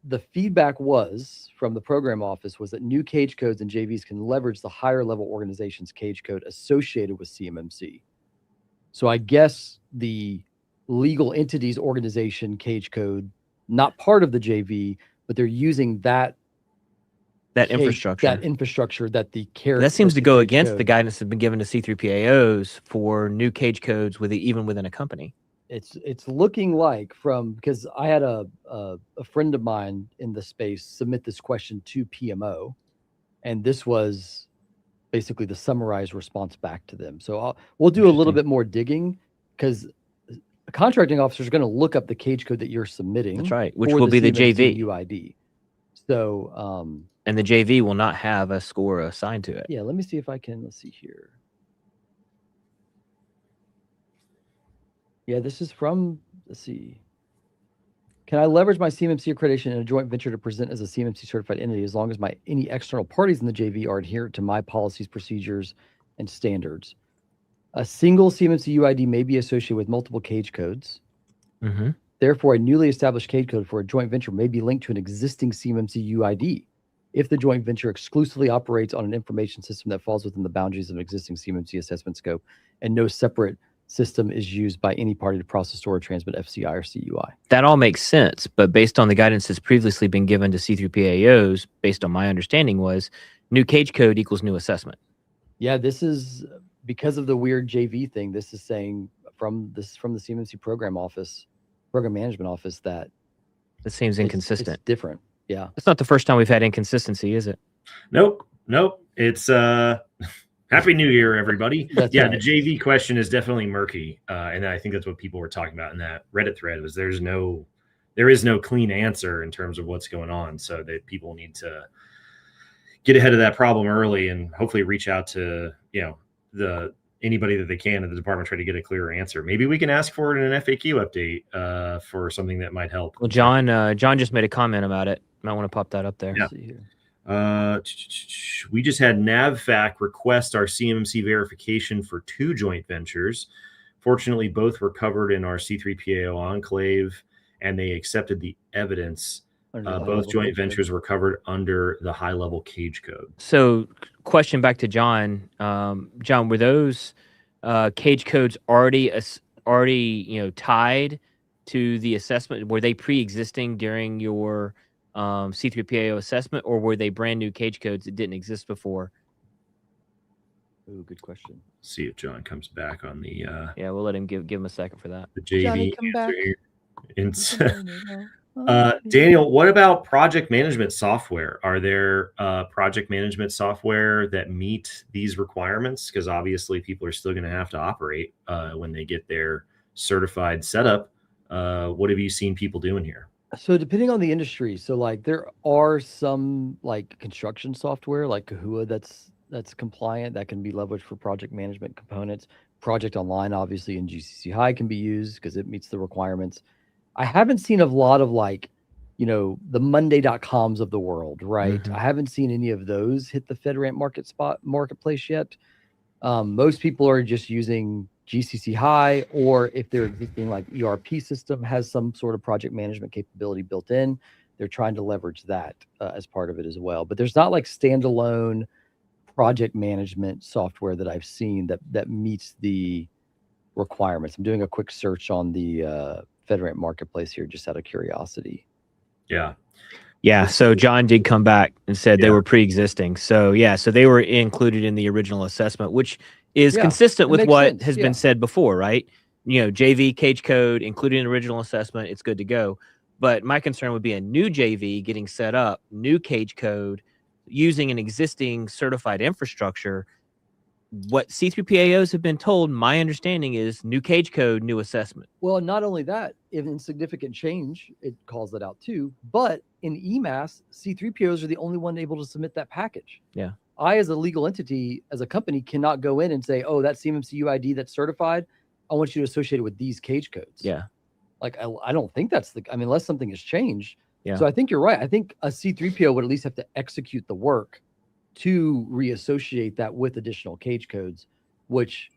the feedback was from the program office was that new cage codes and JVs can leverage the higher level organization's cage code associated with CMMC. So I guess the legal entities organization cage code, not part of the JV, but they're using that infrastructure that the carrier. That seems to go against the guidance that's been given to C3PAOs for new cage codes even within a company. It's looking like, because I had a friend of mine in the space submit this question to PMO, and this was basically the summarized response back to them. So we'll do a little bit more digging, because a contracting officer is going to look up the cage code that you're submitting. That's right, which will be the JV UID. So and the JV will not have a score assigned to it. Yeah, let me see if I can. Let's see here. Yeah, this is from, let's see. Can I leverage my CMMC accreditation in a joint venture to present as a CMMC certified entity as long as any external parties in the JV are adherent to my policies, procedures, and standards? A single CMMC UID may be associated with multiple cage codes. Mm-hmm. Therefore, a newly established cage code for a joint venture may be linked to an existing CMMC UID if the joint venture exclusively operates on an information system that falls within the boundaries of an existing CMMC assessment scope, and no separate system is used by any party to process, store, or transmit FCI or CUI. That all makes sense, but based on the guidance that's previously been given to C3PAOs, based on my understanding, was new cage code equals new assessment. Yeah, this is because of the weird JV thing. This is saying from the CMMC program management office, that seems inconsistent. It's different. Yeah, it's not the first time we've had inconsistency, is it? Nope. It's Happy New Year, everybody. That's yeah, right. the JV question is definitely murky, and I think that's what people were talking about in that Reddit thread. Was there is no clean answer in terms of what's going on, so that people need to get ahead of that problem early and hopefully reach out to anybody that they can in the department, try to get a clearer answer. Maybe we can ask for it in an FAQ update for something that might help. Well, John just made a comment about it. Might want to pop that up there. Yeah. Let's see here. We just had NAVFAC request our CMMC verification for 2 joint ventures. Fortunately, both were covered in our C3PAO enclave, and they accepted the evidence. Both joint ventures were covered under the high-level cage code. So, question back to John. John, were those cage codes already tied to the assessment? Were they pre-existing during your C3PAO assessment, or were they brand new cage codes that didn't exist before? Oh, good question. See if John comes back on the yeah, we'll let him give him a second for that. The JV Johnny, come back. Daniel, what about project management software? Are there project management software that meet these requirements? Because obviously people are still going to have to operate when they get their certified setup. What have you seen people doing here? So depending on the industry, so like there are some like construction software like CUI that's compliant, that can be leveraged for project management components. Project Online, obviously, in GCC High can be used because it meets the requirements. I haven't seen a lot of like, the Monday.coms of the world, right? Mm-hmm. I haven't seen any of those hit the FedRAMP marketplace yet. Most people are just using GCC High, or if their existing like ERP system has some sort of project management capability built in, they're trying to leverage that as part of it as well. But there's not like standalone project management software that I've seen that meets the requirements. I'm doing a quick search on the FedRAMP marketplace here, just out of curiosity. Yeah. So John did come back and said they were pre-existing. So so they were included in the original assessment, which is consistent with what has been said before, right? JV cage code included in the original assessment, it's good to go. But my concern would be a new JV getting set up, new cage code, using an existing certified infrastructure. What C3PAOs have been told, my understanding is new cage code, new assessment. Well, not only that, if insignificant change, it calls it out too. But in EMAS, C3POs are the only one able to submit that package. Yeah. I, as a legal entity, as a company, cannot go in and say, oh, that CMMC UID that's certified, I want you to associate it with these cage codes. Yeah. Like, I don't think that's unless something has changed. Yeah. So I think you're right. I think a C3PO would at least have to execute the work to reassociate that with additional cage codes, which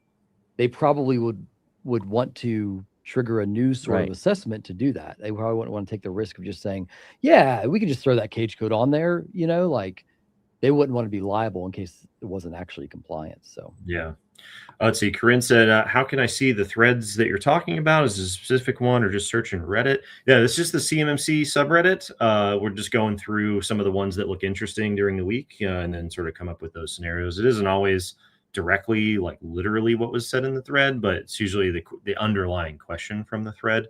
they probably would want to trigger a new sort of assessment to do that. They probably wouldn't want to take the risk of just saying, yeah, we can just throw that cage code on there, like they wouldn't want to be liable in case it wasn't actually compliant. So yeah. Let's see. Corinne said, how can I see the threads that you're talking about? Is it a specific one or just searching Reddit? Yeah, it's just the CMMC subreddit. We're just going through some of the ones that look interesting during the week and then sort of come up with those scenarios. It isn't always directly, like literally what was said in the thread, but it's usually the underlying question from the thread.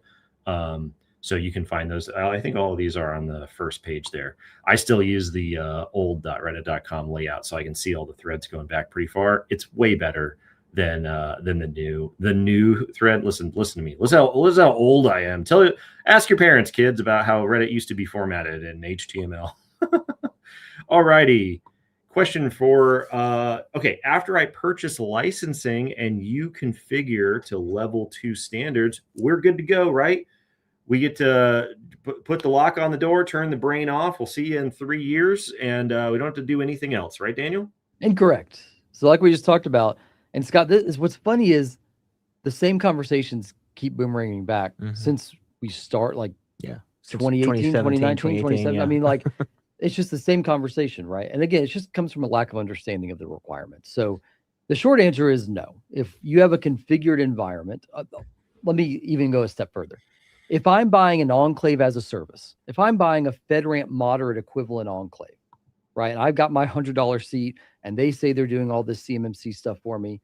So you can find those. I think all of these are on the first page there. I still use the old.reddit.com layout so I can see all the threads going back pretty far. It's way better than the new thread. Listen to me. Listen how old I am. Ask your parents, kids, about how Reddit used to be formatted in HTML. All righty. Question for okay. After I purchase licensing and you configure to level 2 standards, we're good to go, right? We get to put the lock on the door, turn the brain off. We'll see you in 3 years, and we don't have to do anything else, right, Daniel? Incorrect. So like we just talked about, and Scott, what's funny is the same conversations keep boomeranging back since we start, like 2018, 2019, 2017. Yeah. I mean, like it's just the same conversation, right? And again, it just comes from a lack of understanding of the requirements. So the short answer is no. If you have a configured environment, let me even go a step further. If I'm buying an enclave as a service, if I'm buying a FedRAMP moderate equivalent enclave, right, and I've got my $100 seat and they say they're doing all this CMMC stuff for me,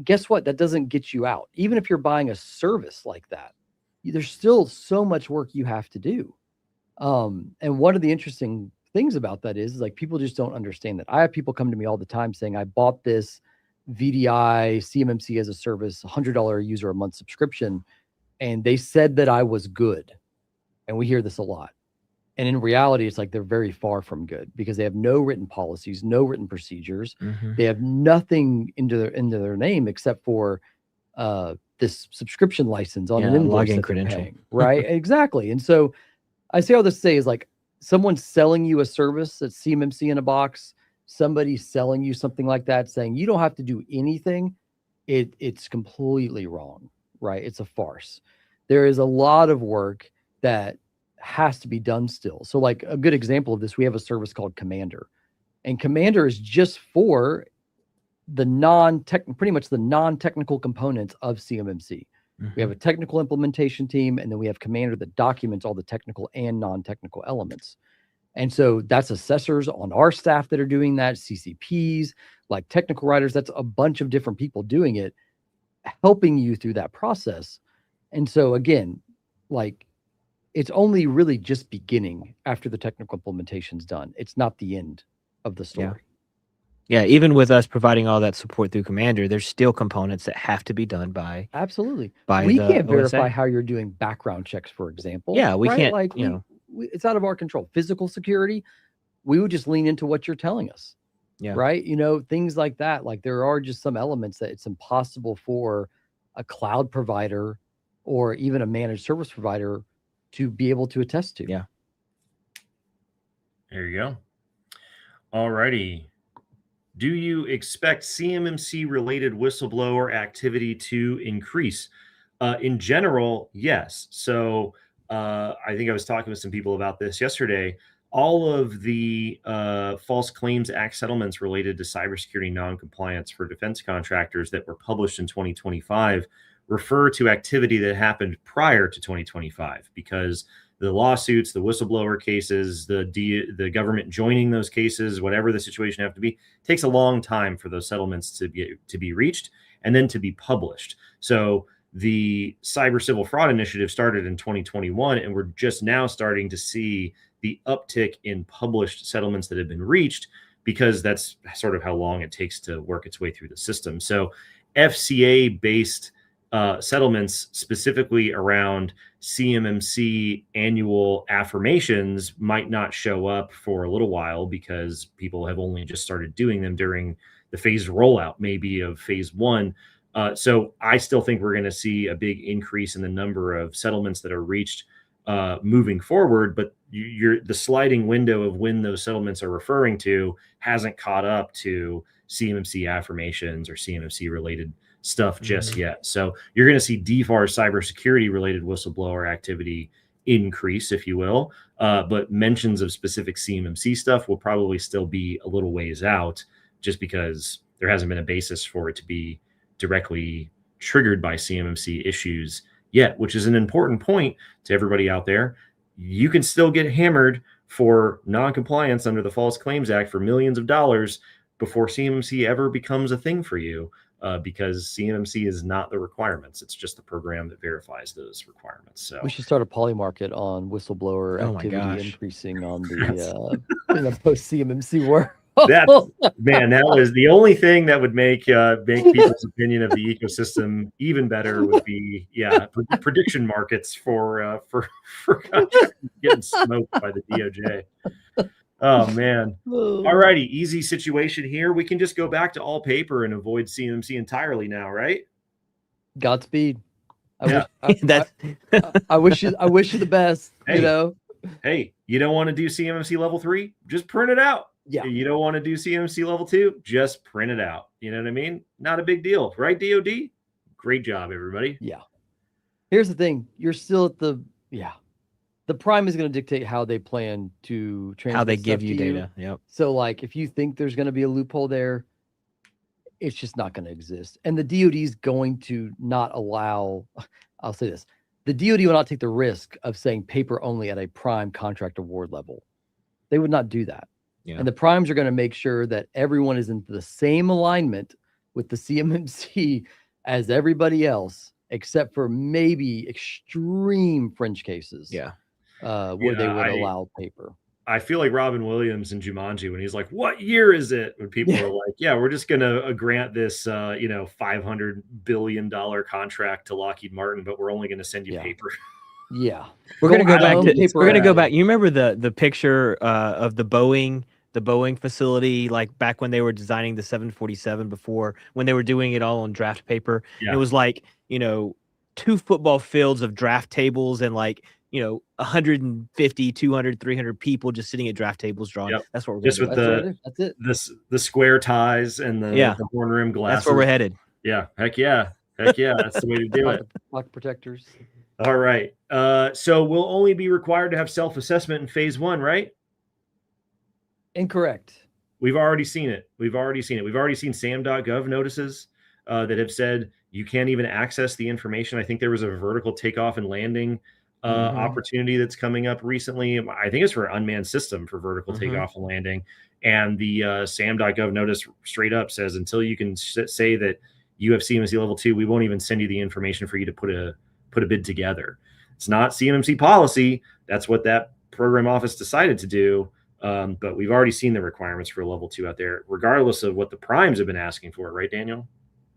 guess what? That doesn't get you out. Even if you're buying a service like that, there's still so much work you have to do. And one of the interesting things about that is like people just don't understand that. I have people come to me all the time saying, I bought this VDI CMMC as a service, $100 a user a month subscription, and they said that I was good. And we hear this a lot. And in reality, it's like they're very far from good because they have no written policies, no written procedures. They have nothing into their name except for this subscription license on an invoice login that credential. they're paying, right? Exactly. And so I say all this to say is like someone selling you a service that's CMMC in a box, somebody selling you something like that, saying you don't have to do anything. It's completely wrong, right? It's a farce. There is a lot of work that has to be done still. So like a good example of this, we have a service called Commander, and Commander is just for the pretty much the non-technical components of CMMC. We have a technical implementation team, and then we have Commander that documents all the technical and non-technical elements. And so that's assessors on our staff that are doing that, CCPs, like technical writers. That's a bunch of different people doing it, helping you through that process. And so again, like it's only really just beginning after the technical implementation's done. It's not the end of the story. Yeah, even with us providing all that support through Commander, there's still components that have to be done by We can't verify OSA. how you're doing background checks, for example. Yeah, we right? can't, like it's out of our control. Physical security, we would just lean into what you're telling us. Yeah. Right. Things like that. Like there are just some elements that it's impossible for a cloud provider or even a managed service provider to be able to attest to. Yeah. There you go. All righty. Do you expect CMMC related whistleblower activity to increase? In general, yes. So I think I was talking with some people about this yesterday. All of the False Claims Act settlements related to cybersecurity noncompliance for defense contractors that were published in 2025 refer to activity that happened prior to 2025, because the lawsuits, the whistleblower cases, the government joining those cases, whatever the situation have to be, takes a long time for those settlements to be reached and then to be published. So the Cyber Civil Fraud Initiative started in 2021, and we're just now starting to see the uptick in published settlements that have been reached, because that's sort of how long it takes to work its way through the system. So FCA-based settlements specifically around CMMC annual affirmations might not show up for a little while because people have only just started doing them during the phased rollout, maybe of phase one. So I still think we're going to see a big increase in the number of settlements that are reached moving forward, but the sliding window of when those settlements are referring to hasn't caught up to CMMC affirmations or CMMC related stuff just yet. So you're going to see DFAR cybersecurity related whistleblower activity increase, if you will, but mentions of specific CMMC stuff will probably still be a little ways out, just because there hasn't been a basis for it to be directly triggered by CMMC issues yet, which is an important point to everybody out there. You can still get hammered for non-compliance under the False Claims Act for millions of dollars before CMMC ever becomes a thing for you, because CMMC is not the requirements. It's just the program that verifies those requirements. So we should start a poly market on whistleblower activity increasing on the post CMMC world. That was the only thing that would make people's opinion of the ecosystem even better would be prediction markets for getting smoked by the DOJ. Oh man. All righty, easy situation here. We can just go back to all paper and avoid CMMC entirely now, right? Godspeed. I wish you the best. Hey, hey, you don't want to do CMMC level 3? Just print it out. Yeah. You don't want to do CMMC level 2? Just print it out. You know what I mean? Not a big deal, right, DOD? Great job, everybody. Yeah. Here's the thing. You're still at the prime is going to dictate how they plan to transmit how they give you to data. Yep. So like if you think there's going to be a loophole there, it's just not going to exist. And the DoD is going to not allow, I'll say this, the DoD will not take the risk of saying paper only at a prime contract award level. They would not do that. Yeah. And the primes are going to make sure that everyone is in the same alignment with the CMMC as everybody else, except for maybe extreme fringe cases. Yeah. Where they would allow paper. I feel like Robin Williams in Jumanji when he's like, "What year is it?" When people are like, "Yeah, we're just gonna grant this, $500 billion contract to Lockheed Martin, but we're only gonna send you paper." Yeah, we're gonna go back to. paper We're gonna go added. back. You remember the picture of the Boeing facility, like back when they were designing the 747 before, when they were doing it all on draft paper. Yeah. And it was like 2 football fields of draft tables and 150, 200, 300 people just sitting at draft tables drawing. Yep. That's what we're Just gonna with do. That's it. the square ties and the horn rim glasses. That's where we're headed. Yeah. Heck yeah. That's the way to do it. Block protectors. All right. So we'll only be required to have self-assessment in phase 1, right? Incorrect. We've already seen it. We've already seen SAM.gov notices that have said you can't even access the information. I think there was a vertical takeoff and landing opportunity that's coming up recently. I think it's for an unmanned system for vertical takeoff and landing. And the SAM.gov notice straight up says until you can say that you have CMMC level 2, we won't even send you the information for you to put a bid together. It's not CMMC policy. That's what that program office decided to do. But we've already seen the requirements for level 2 out there, regardless of what the primes have been asking for, right, Daniel?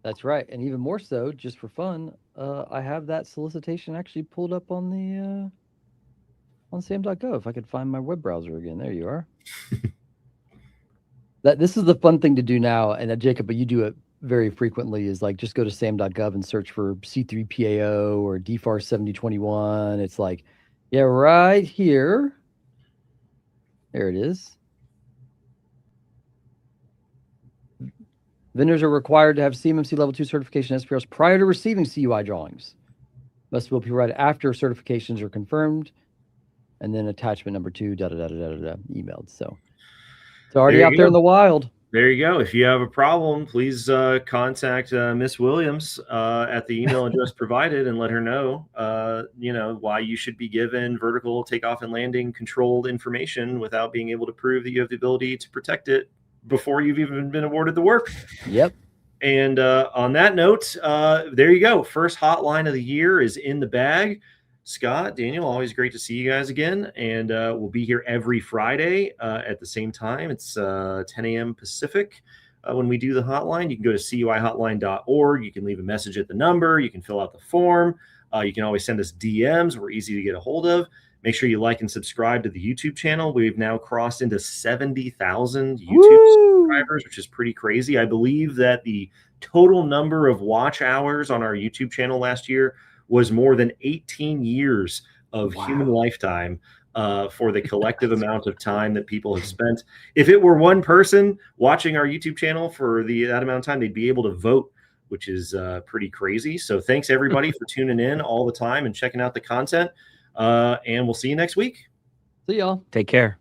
That's right. And even more so, just for fun, I have that solicitation actually pulled up on the on sam.gov. If I could find my web browser again. There you are. This is the fun thing to do now, and Jacob, but you do it very frequently, is like just go to sam.gov and search for C3PAO or DFAR 7021. It's like, yeah, right here. There it is. Vendors are required to have CMMC level 2 certification SPRs prior to receiving CUI drawings. Must be provided after certifications are confirmed. And then attachment number 2, emailed. So it's already out there in the wild. There you go. If you have a problem, please contact Miss Williams at the email address provided and let her know, why you should be given vertical takeoff and landing controlled information without being able to prove that you have the ability to protect it before you've even been awarded the work. Yep. And on that note, there you go. First hotline of the year is in the bag. Scott, Daniel, always great to see you guys again. And we'll be here every Friday at the same time. It's 10 a.m. Pacific when we do the hotline. You can go to CUIHotline.org. You can leave a message at the number. You can fill out the form. You can always send us DMs. We're easy to get a hold of. Make sure you like and subscribe to the YouTube channel. We've now crossed into 70,000 YouTube subscribers, which is pretty crazy. I believe that the total number of watch hours on our YouTube channel last year was more than 18 years of human lifetime for the collective amount of time that people have spent. If it were one person watching our YouTube channel for that amount of time, they'd be able to vote, which is pretty crazy. So thanks everybody for tuning in all the time and checking out the content. And we'll see you next week. See y'all. Take care.